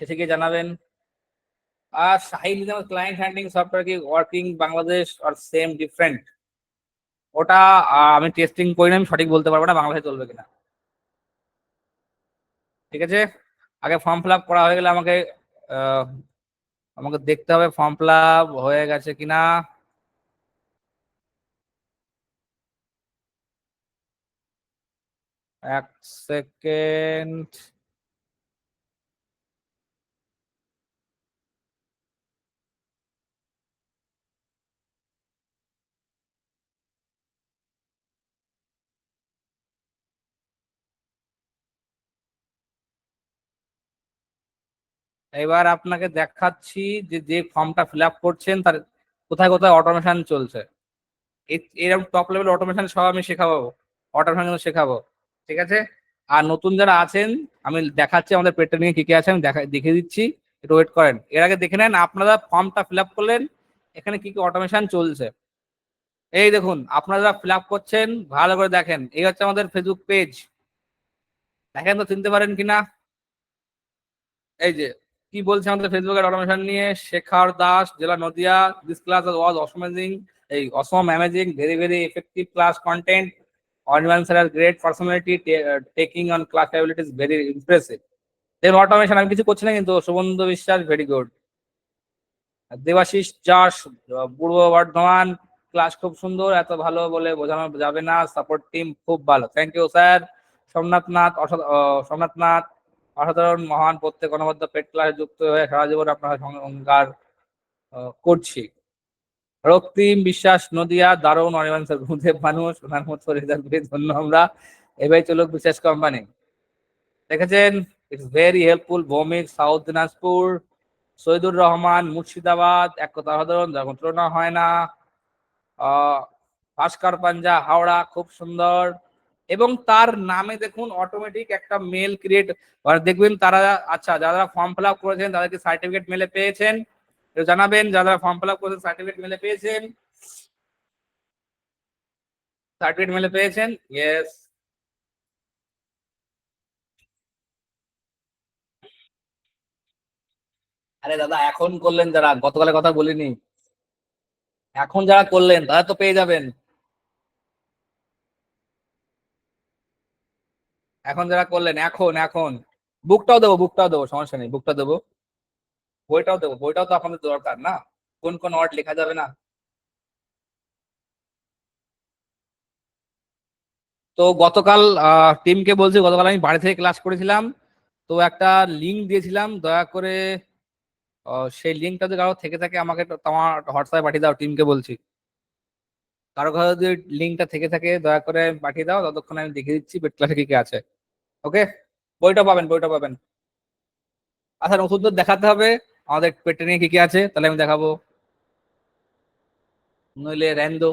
শেষে গিয়ে জানাবেন। আর Shahid Nizam client handling software কি ওয়ার্কিং বাংলাদেশ আর সেম ডিফারেন্ট? ওটা আমি টেস্টিং করি না, আমি সঠিক বলতে পারবো না বাংলাদেশে চলবে কিনা। ঠিক আছে, আগে ফর্ম ফিল আপ করা হয়ে গেলে আমাকে আহ, আমাকে দেখতে হবে ফর্ম ফিল আপ হয়ে গেছে কিনা। এক সেকেন্ড। এবার আপনাকে দেখাচ্ছি যে যে ফর্মটা ফিল আপ করছেন তার কোথায় কোথায় অটোমেশন চলছে। এরকম টপ লেভেল অটোমেশন সব আমি শেখাবো, অটোমেশন শেখাবো। ঠিক আছে, আর নতুন যারা আছেন আমি দেখাচ্ছি আমাদের পেটটা নিয়ে কি কি আছে, আমি দেখিয়ে দিচ্ছি, একটু ওয়েট করেন। এর আগে দেখে নেন আপনারা ফর্মটা ফিল আপ করলেন, এখানে কি কি অটোমেশন চলছে। এই দেখুন আপনারা যারা ফিল আপ করছেন ভালো করে দেখেন, এই হচ্ছে আমাদের ফেসবুক পেজ। দেখেন তো চিনতে পারেন কিনা। এই যে কি বলছে আমাদের ফেসবুকের অটোমেশন নিয়ে, শেখর দাস, জেলা Nadia, this class was amazing, এই awesome amazing, very very effective class content, Anirban sir great personality, taking on class abilities very impressive. দেখুন অটোমেশন আমি কিছু করছি না কিন্তু শুভেন্দু বিশ্বাস ভেরি গুড। দেবাশিস চাষ, পূর্ব বর্ধমান, ক্লাস খুব সুন্দর, এত ভালো বলে বোঝানো যাবে না, সাপোর্ট টিম খুব ভালো, thank you sir. Somnath Nath, Somnath Nath, অসাধারণ মহান, প্রত্যেক অনবদ্য পেট ক্লাসে যুক্ত হয়ে সারা জীবন আপনার সংগার করছি। রক্তিম বিশ্বাস নদিয়া, দারুণ অনির্বাণ স্যার গুরুদেব মানুষ, ওনার মতো রেজাল্ট পেয়ে ধন্য আমরা, এবার চলুক বিশেষ কোম্পানি। দেখেছেন, it's very helpful. Bhowmik, south Dinajpur, Shahidur Rahman, Murshidabad, এক কথা সাধারণ যার কোনো তুলনা হয় না, ভাস্কর পাঞ্জা হাওড়া, খুব সুন্দর। এবং তার নামে দেখুন অটোমেটিক একটা মেল ক্রিয়েট, দেখবেন তারা, আচ্ছা যারা ফর্ম ফিল আপ করেছেন তাদেরকে সার্টিফিকেট মেলে পেয়েছেন, জানাবেন যারা ফর্ম ফিল আপ করেছেন সার্টিফিকেট মেলে পেয়েছেন, সার্টিফিকেট মেলে পেয়েছেন, ইয়েস। আরে দাদা এখন করলেন যারা, গতকালের কথা বলিনি, এখন যারা করলেন তারা তো পেয়ে যাবেন। এখন যারা করলেন এখন এখন বুকটাও দেবো, বুকটাও দেবো, সমস্যা নেই, বুকটা দেবো, বইটাও দেবো, বইটাও তো আপনাদের দরকার না, কোন কোন ওয়ার্ড লেখা যাবে না। তো গতকাল টিমকে বলছি, গতকাল আমি বাড়ি থেকে ক্লাস করেছিলাম, তো একটা লিঙ্ক দিয়েছিলাম, দয়া করে সেই লিঙ্কটা যদি কারো থেকে থাকে আমাকে তোমার হোয়াটসঅ্যাপে পাঠিয়ে দাও, টিমকে বলছি। কারো কারো যদি লিঙ্কটা থেকে থাকে দয়া করে পাঠিয়ে দাও, ততক্ষণ আমি দেখিয়ে দিচ্ছি পেট ক্লাসে কি কি আছে। ওকে, বইটা পাবেন, বইটা পাবেন। আচ্ছা নতুন তো দেখাতে হবে আমাদের পেটে নিয়ে কি কি আছে, তাহলে আমি দেখাবো, নইলে র্যান্ডো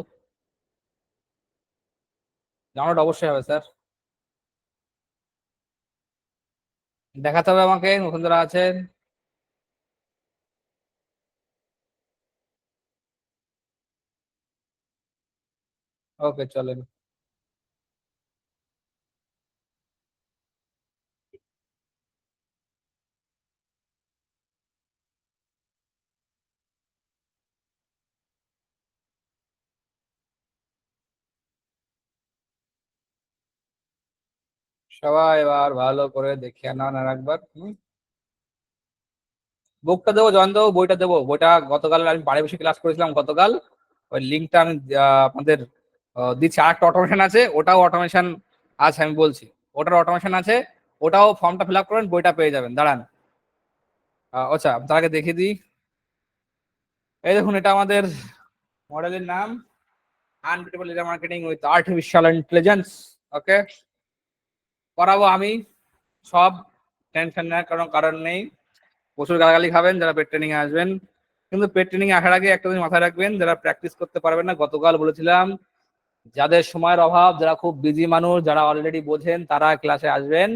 ডাউনলোড অবশ্যই হবে স্যার, দেখাতে হবে আমাকে নতুন যারা আছেন। ওকে চলেন। সবাই এবার ভালো করে দেখিয়ে নেন আর একবার। বুকটা দেবো, জয়েন দেবো, বইটা দেবো, বইটা গতকাল আমি বাড়ি বসে ক্লাস করেছিলাম গতকাল, ওই লিঙ্কটা আমি আপনাদের দিচ্ছি। আর একটা অটোমেশন আছে, ওটাও অটোমেশন আছে আমি বলছি, ওটার অটোমেশন আছে, ওটাও ফর্মটা ফিল আপ করেন বইটা পেয়ে যাবেন, দাঁড়ান। আচ্ছা তার আগে দেখিয়ে দিই, এই দেখুন এটা আমাদের মডেলের নাম, unbeatable data marketing with artificial intelligence. Okay, করাবো আমি সব, টেনশন নেওয়ার কারণ কারণ নেই। প্রচুর গালাগালি খাবেন যারা পেট ট্রেনিং এ আসবেন, কিন্তু পেট ট্রেনিং এ আসার আগে একটা জিনিস মাথায় রাখবেন, যারা প্র্যাকটিস করতে পারবেন না, গতকাল বলেছিলাম যাদের সময়ের অভাব, যারা খুব বিজি মানুষ, যারা অলরেডি বোঝেন তারা ক্লাসে আসবেন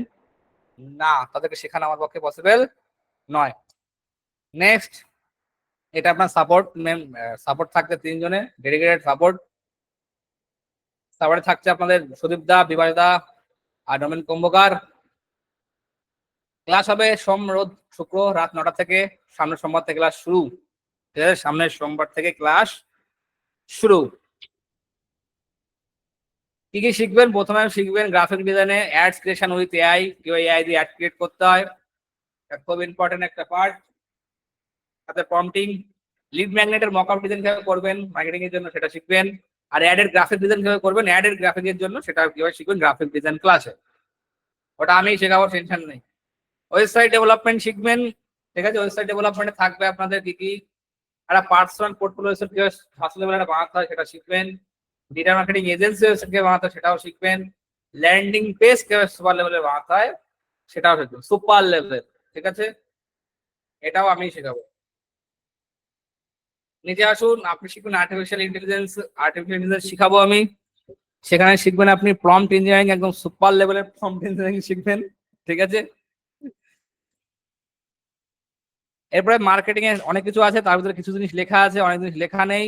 না, তাদেরকে শেখানো আমার পক্ষে পসিবল নয়। নেক্সট, এটা আপনার সাপোর্ট সাপোর্ট থাকছে তিনজনে, ডেডিকেটেড সাপোর্ট। সাপোর্টে থাকছে আপনাদের সুদীপ দা, বিভাস দা আর ডোমেন কুম্ভকার। ক্লাস হবে সোম রোজ শুক্র রাত 9টা থেকে। সামনের সোমবার থেকে ক্লাস শুরু। ঠিক আছে, সামনের সোমবার থেকে ক্লাস শুরু। কি কি শিখবেন? প্রথমে শিখবেন গ্রাফিক ডিজাইনে অ্যাডস ক্রিয়েশন উইথ এআই, কিভাবে এআই দিয়ে অ্যাড ক্রিয়েট করতে হয়, খুব ইম্পর্টেন্ট একটা পার্ট। সাথে প্রম্পটিং, লিড ম্যাগনেটের মকআপ ডিজাইন কিভাবে করবেন মার্কেটিং এর জন্য সেটা শিখবেন। আর অ্যাডের গ্রাফিক ডিজাইন কিভাবে করবেন অ্যাডের গ্রাফিকের জন্য সেটা কিভাবে শিখবেন গ্রাফিক ডিজাইন ক্লাসে, ওটা আমি শেখাবো, টেনশন নেই। ওয়েবসাইট ডেভেলপমেন্ট শিখবেন। ঠিক আছে, ওয়েবসাইট ডেভেলপমেন্টে থাকবে আপনাদের কি কি, একটা পার্সোনাল পোর্টফোলিও ওয়েবসাইট কিভাবে ফার্স্ট লেভেলে বানাতে হয় সেটা শিখবেন। ডিজিটাল মার্কেটিং এজেন্সি ওয়েবসাইট কিভাবে বানাতে হয় সেটাও শিখবেন। ল্যান্ডিং পেজ কিভাবে সুপার লেভেলে বানাতে হয় সেটাও শিখবেন, সুপার লেভেল। ঠিক আছে, এটাও আমি শেখাবো। নিজে আসুন, আপনি শিখবেন আর্টিফিশিয়াল ইন্টেলিজেন্স। আর্টিফিশিয়াল ইন্টেলিজেন্স শিখাবো আমি। সেখানে শিখবেন আপনি প্রম্পট ইঞ্জিনিয়ারিং, একদম সুপার লেভেলের প্রম্পট ইঞ্জিনিয়ারিং শিখবেন। ঠিক আছে, এরপরে মার্কেটিং এ অনেক কিছু আছে, তার ভিতরে কিছু জিনিস লেখা আছে, অনেক জিনিস লেখা নেই।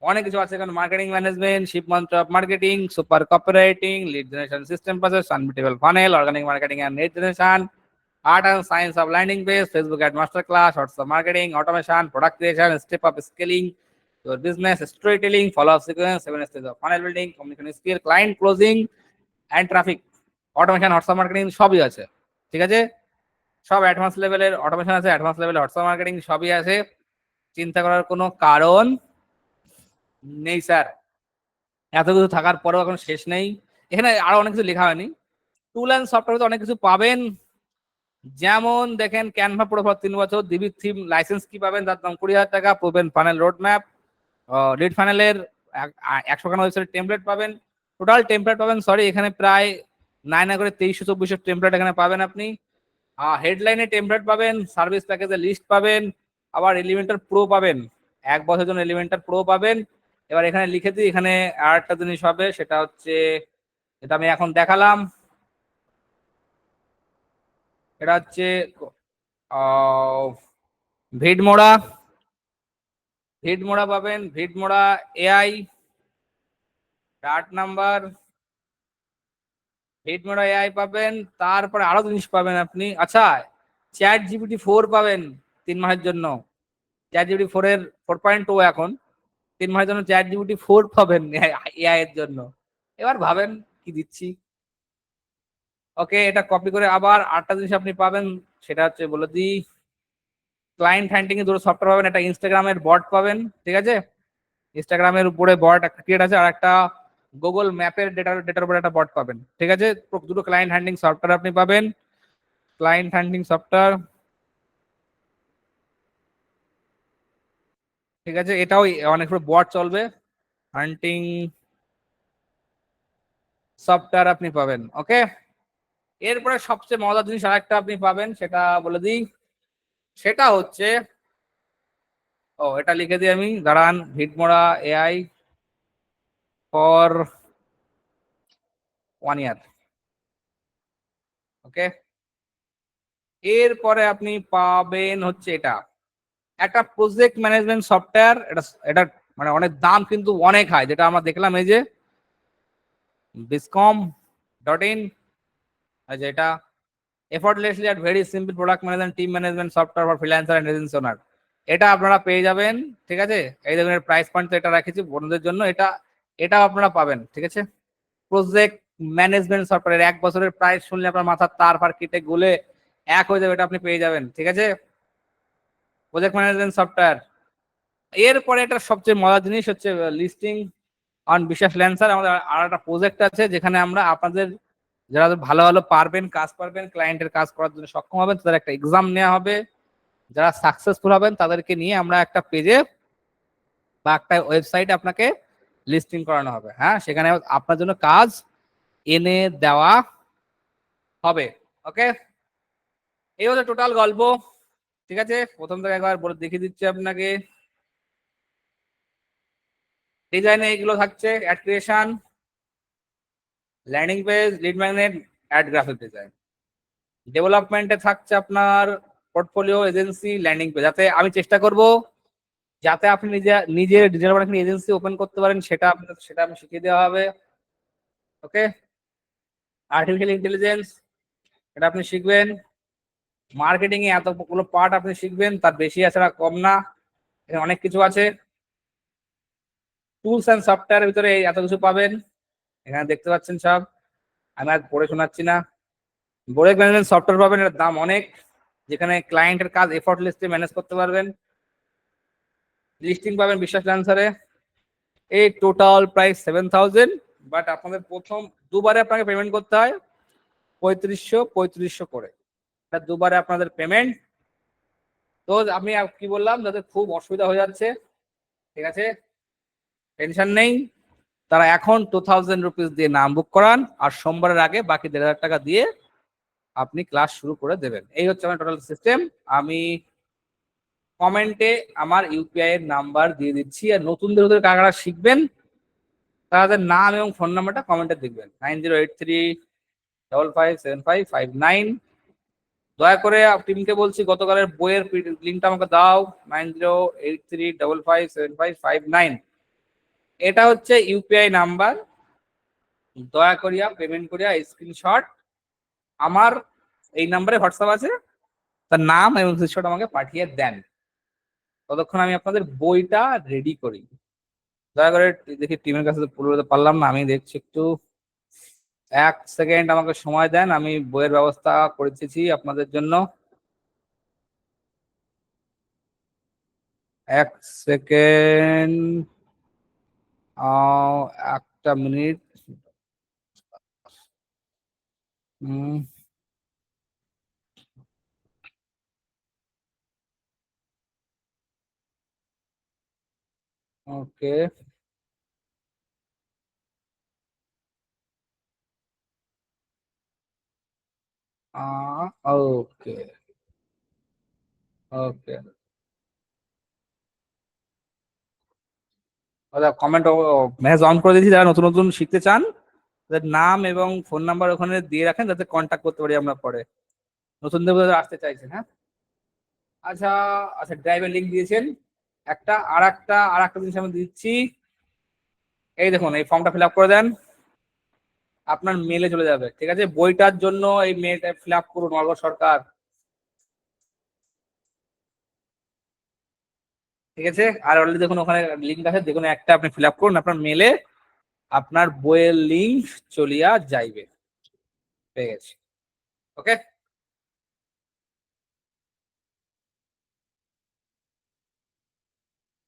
অনেক কিছু আছে এখানে, marketing management, shipment of marketing, super copywriting, lead generation system process, unbeatable funnel, organic marketing and lead generation, art and science of landing page, Facebook ad master class, WhatsApp marketing, automation, product creation, step of scaling your business, storytelling, follow-up sequence, 7 stages of funnel building, communication skill, client closing and traffic, automation, WhatsApp marketing সবই আছে। ঠিক আছে, সব advance লেভেলের automation আছে, advance লেভেলের WhatsApp marketing সবই আছে, চিন্তা করার কোনো কারণ নেই স্যার। এত কিছু থাকার পরেও এখন শেষ নেই, এখানে আরো অনেক কিছু লেখা হয়নি। টুল অ্যান্ড সফটওয়্যার অনেক কিছু পাবেন, যেমন দেখেন ক্যানভা প্রো ফর 3 বছর, দিবি থিম লাইসেন্স কি পাবেন, তার দাম 20,000 টাকা, proven funnel road map, lead ফানেলের 100খানা ওয়েবসাইট টেমপ্লেট পাবেন, টোটাল টেমপ্লেট পাবেন, সরি এখানে প্রায় 9 করে 2324 টেমপ্লেট এখানে পাবেন আপনি। হেডলাইনে টেমপ্লেট পাবেন, সার্ভিস প্যাকেজের লিস্ট পাবেন, আবার এলিমেন্টার প্রো পাবেন, 1 বছরের জন্য এলিমেন্টার প্রো পাবেন। এবার এখানে লিখে দিই, এখানে আর একটা জিনিস হবে, সেটা হচ্ছে যেটা আমি এখন দেখালাম, এটা হচ্ছে ভিডমোড়া, ভিডমোড়া পাবেন, ভিডমোড়া এআই 8 নাম্বার, ভিডমোড়া এআই পাবেন। তারপরে আরো জিনিস পাবেন আপনি, আচ্ছা চ্যাট জিপিটি 4 পাবেন 3 মাসের জন্য, চ্যাট জিপিটি 4.2 এখন, 3 মাসের জন্য চ্যাট জিপিটি 4 পাবেন এআই এর জন্য। এবার ভাবেন কি দিচ্ছি। ওকে, এটা কপি করে আবার আরেকটা জিনিস আপনি পাবেন, সেটা হচ্ছে বলে দিই, ক্লায়েন্ট হ্যান্ডিং এ দুটো সফটওয়্যার পাবেন, একটা ইনস্টাগ্রামের বট পাবেন। ঠিক আছে, ইনস্টাগ্রামের উপরে বট একটা ক্রিয়েট আছে, আর একটা গুগল ম্যাপের ডেটার উপরে একটা বট পাবেন। ঠিক আছে, দুটো ক্লায়েন্ট হ্যান্ডিং সফটওয়্যার আপনি পাবেন, ক্লায়েন্ট হ্যান্ডিং সফটওয়্যার। ঠিক আছে, এটাও অনেক বট চলবে, হান্টিং সফটওয়্যার আপনি পাবেন। ওকে, এরপরে সবচেয়ে মজার জিনিস আরেকটা আপনি পাবেন, সেটা বলে দিই, সেটা হচ্ছে, ও এটা লিখে দিই আমি, দাঁড়ান, ভিডমোড়া এআই ফর 1 ইয়ার। ওকে, এরপরে আপনি পাবেন হচ্ছে এটা, একটা প্রজেক্ট ম্যানেজমেন্ট সফটওয়্যার। এটা মানে অনেক দাম কিন্তু অনেক হাই, যেটা আমরা দেখলাম এই যে bizcom.in, যেটা effortlessly at very simple product management team management software for freelancer and agency owner, এটা আপনারা পেয়ে যাবেন। ঠিক আছে, এই ধরনের প্রাইস পয়েন্ট তো এটা রেখেছি বন্ধুদের জন্য, এটাও আপনারা পাবেন। ঠিক আছে, প্রজেক্ট ম্যানেজমেন্ট সফটওয়্যার 1 বছরের প্রাইস শুনলে আপনার মাথার তার ফার কেটে গুলে এক হয়ে যাবে, এটা আপনি পেয়ে যাবেন। ঠিক আছে, প্রজেক্ট ম্যানেজমেন্ট সফটওয়্যার। এরপরে একটা সবচেয়ে মজার জিনিস হচ্ছে লিস্টিং অন বিশ্বাস ল্যান্সার। আমাদের আর একটা প্রজেক্ট আছে, যেখানে আমরা আপনাদের যারা ভালো ভালো পারবেন, কাজ পারবেন, ক্লায়েন্টের কাজ করার জন্য সক্ষম হবেন, তাদের একটা এক্সাম নেওয়া হবে। যারা সাকসেসফুল হবেন তাদেরকে নিয়ে আমরা একটা পেজে বা একটা ওয়েবসাইটে আপনাকে লিস্টিং করানো হবে। হ্যাঁ, সেখানে আপনার জন্য কাজ এনে দেওয়া হবে। ওকে, এই হলো টোটাল গল্প। ঠিক আছে, প্রথম থেকে একবার বলে দেখিয়ে দিচ্ছি আপনাকে। ডিজাইনে এইগুলো থাকছে, ad creation, landing page, lead magnet, ad graphic design. ডেভেলপমেন্টে থাকছে আপনার পোর্টফোলিও, এজেন্সি, ল্যান্ডিং পেজ। যাতে আমি চেষ্টা করব যাতে আপনি নিজের ডিজিটাল মার্কেটিং এজেন্সি ওপেন করতে পারেন, সেটা আমি শিখিয়ে দেওয়া হবে। ওকে, আর্টিফিশিয়াল ইন্টেলিজেন্স, এটা আপনি শিখবেন। মার্কেটিং এ এতগুলো পার্ট আপনি শিখবেন, তার বেশি আছে না কম না, এখানে অনেক কিছু আছে। টুলস অ্যান্ড সফটওয়্যারের ভিতরে এত কিছু পাবেন, এখানে দেখতে পাচ্ছেন সব। আমি আর পড়ে শোনাচ্ছি না। প্রজেক্ট ম্যানেজমেন্ট সফটওয়্যার পাবেন, এর দাম অনেক, যেখানে ক্লায়েন্টের কাজ এফর্টলেসলি ম্যানেজ করতে পারবেন। লিস্টিং পাবেন বিশ্বাস লান্সারে, এই টোটাল প্রাইস 7,000, বাট আপনাদের প্রথম দুবারে আপনাকে পেমেন্ট করতে হয় 3500 করে, দুবারে আপনাদের পেমেন্ট। তো আমি কি বললাম, যাদের খুব অসুবিধা হয়ে যাচ্ছে, ঠিক আছে, টেনশন নেই, তারা এখন 2,000 রুপিস দিয়ে নাম বুক করান, আর সোমবারের আগে বাকি 1,500 টাকা দিয়ে আপনি ক্লাস শুরু করে দেবেন। এই হচ্ছে আমার টোটাল সিস্টেম। আমি কমেন্টে আমার ইউপিআই এর নাম্বার দিয়ে দিচ্ছি, আর নতুনদের কারা শিখবেন তাদের নাম এবং ফোন নাম্বারটা কমেন্টে দেখবেন, 9083557559। দয়া করে টিমকে বলছি গতকালের বইয়ের লিঙ্কটা আমাকে দাও, 9083557559। এটা হচ্ছে ইউপিআই নাম্বার, দয়া করিয়া পেমেন্ট করিয়া স্ক্রিনশট আমার এই নাম্বারে হোয়াটসঅ্যাপ আছে, তার নাম এবং স্ক্রিনশট আমাকে পাঠিয়ে দেন, ততক্ষণ আমি আপনাদের বইটা রেডি করি। দয়া করে দেখি, টিমের কাছে পুরো পারলাম না, আমি দেখছি একটু, 1 সেকেন্ড আমাকে সময় দেন, আমি বইয়ের ব্যবস্থা করে দিচ্ছি আপনাদের জন্য। 1 second, 1 minute. Okay, okay, okay, comment message on করে দিয়েছি, যারা নতুন নতুন শিখতে চান তাদের নাম এবং ফোন নাম্বার ওখানে দিয়ে রাখেন, যাতে কন্ট্যাক্ট করতে পারি আমরা পরে, নতুনদের যারা আসতে চাইছেন। হ্যাঁ, আচ্ছা, আচ্ছা, ড্রাইভের লিঙ্ক দিয়েছেন একটা, আর একটা জিনিস আমি দিচ্ছি, এই দেখুন, এই ফর্মটা ফিল আপ করে দেন, আপনার মেলে চলে যাবে, ঠিক আছে, বইটার জন্য এই মেলটা ফিল আপ করুন, অর্ঘ সরকার, ঠিক আছে। আর অলরেডি দেখুন ওখানে লিঙ্ক আছে, দেখুন একটা আপনি ফিল আপ করুন, আপনার মেলে আপনার বইয়ের লিঙ্ক চলিয়া যাইবে, পেয়ে গেছি। ওকে,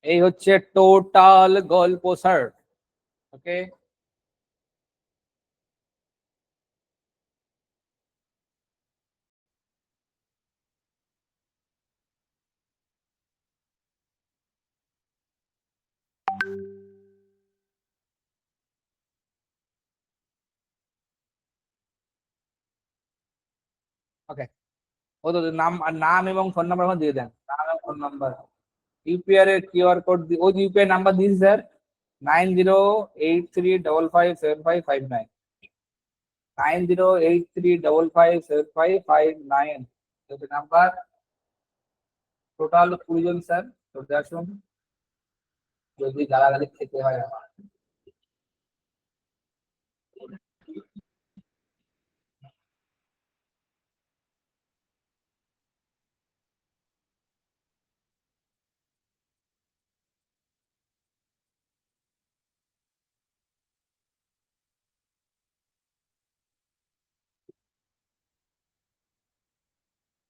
এই হচ্ছে টোটাল গল্প স্যার। ওকে, ওকে, ও তো নাম, আর নাম এবং ফোন নাম্বার এখন দিয়ে দেন, নাম এবং ফোন নাম্বার। ইউপিআই এর কিউআর কোড, ওই ইউপিআই নাম্বার দিন স্যার, 9083557559, 9083557559 নাম্বার। টোটাল 20 জন স্যার, চলে আসুন, যদি গালাগালি খেতে হয় আমার।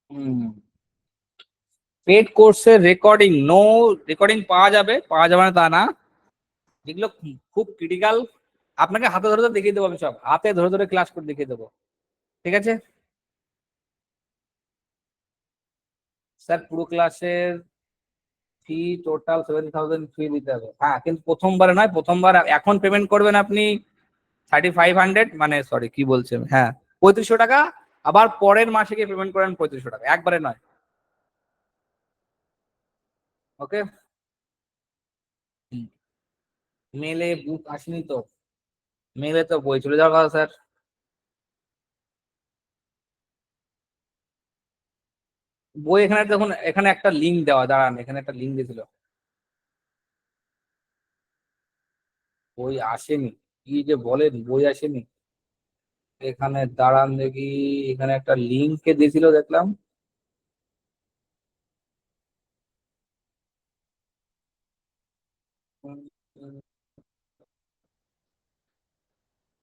হুম, পেড কোর্সের রেকর্ডিং, নো রেকর্ডিং পাওয়া যাবে, পাওয়া যাবে না তা না, যেগুলো খুব ক্রিটিক্যাল আপনাকে হাতে ধরে ধরে দেখিয়ে দেবো, আমি সব হাতে ধরে ধরে ক্লাস করে দেখিয়ে দেবো, ঠিক আছে স্যার। পুরো ক্লাসের ফি টোটাল 7,000 ফি দিতে হবে, হ্যাঁ, কিন্তু প্রথমবারে নয়, প্রথমবার এখন পেমেন্ট করবেন আপনি 3,500, মানে সরি কি বলছেন, হ্যাঁ 3,500 টাকা, আবার পরের মাসে গিয়ে পেমেন্ট করেন 3,500 টাকা, একবারে নয়। ওকে, মেলে বুক আসেনি তো, মেলে তো বই চলে যাওয়ার কথা স্যার। বই এখানে দেখুন, এখানে একটা লিঙ্ক দেওয়া, দাঁড়ান, এখানে একটা লিঙ্ক দিয়েছিল, বই আসেনি, কি যে বলেন বই আসেনি, এখানে দাঁড়ান দেখি, এখানে একটা লিঙ্কে দিয়েছিল দেখলাম,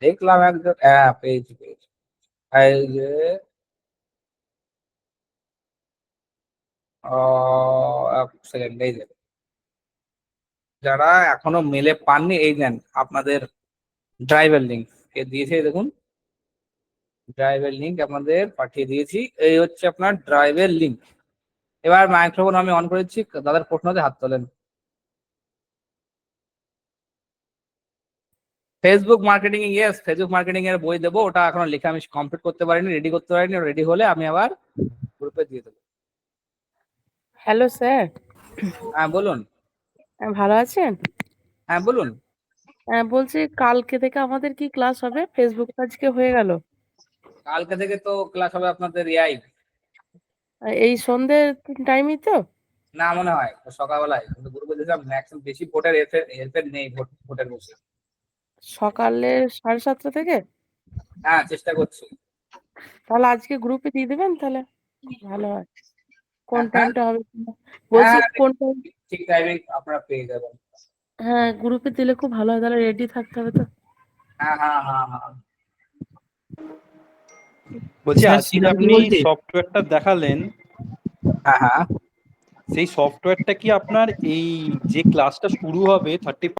দেখলাম একজন, হ্যাঁ পেয়েছি পেয়েছি। এই যে এক সেকেন্ড, এই যে যারা এখনো মেলে পাননি, এই নেন আপনাদের ড্রাইভের লিঙ্ক কে দিয়েছে, এই দেখুন ড্রাইভের লিঙ্ক আপনাদের পাঠিয়ে দিয়েছি। এই হচ্ছে আপনার ড্রাইভের লিঙ্ক। এবার মাইক্রোফোন আমি অন করেছি, দাদার প্রশ্ন হচ্ছে হাত তোলেন। Facebook marketing, yes Facebook marketing এর বই দেবো, ওটা এখনো লেখা আমি কমপ্লিট করতে পারিনি, রেডি করতে পারিনি, রেডি হলে আমি আবার গ্রুপে দিয়ে দেবো। হ্যালো স্যার, হ্যাঁ বলুন। ভালো আছেন? হ্যাঁ বলুন। বলছি কালকে থেকে আমাদের কি ক্লাস হবে? ফেসবুক আজকে হয়ে গেল। কালকে থেকে তো ক্লাস হবে আপনাদের এআই। এই সন্ধ্যে টাইমই তো? না মনে হয় সকালবেলায়, কিন্তু গ্রুপে দেখলাম ম্যাক্সিমাম বেশি ভোটের এরফের নেই, ভোটের বসে। সকালে 7:30 থেকে? হ্যাঁ চেষ্টা করছি। তাহলে আজকে গ্রুপে দিয়ে দেবেন, তাহলে ভালো হয়। কোন হ্যাঁ হ্যাঁ টাইমটা হবে? হ্যাঁ বলছি হ্যাঁ, কোন টাইম? ঠিক টাইমিং আপনারা পেয়ে যাবেন। হ্যাঁ, গ্রুপে দিলে খুব ভালো হয়, তাহলে রেডি থাকতে হবে তো। হ্যাঁ হ্যাঁ হ্যাঁ হ্যাঁ। বলছি স্যার আজকে যে শ্রীরাম কি আপনি বলছি? সফটওয়্যারটা দেখালেন, হ্যাঁ হ্যাঁ সেই সফটওয়্যারটা কি আপনার এই যে ক্লাসটা শুরু হবে 30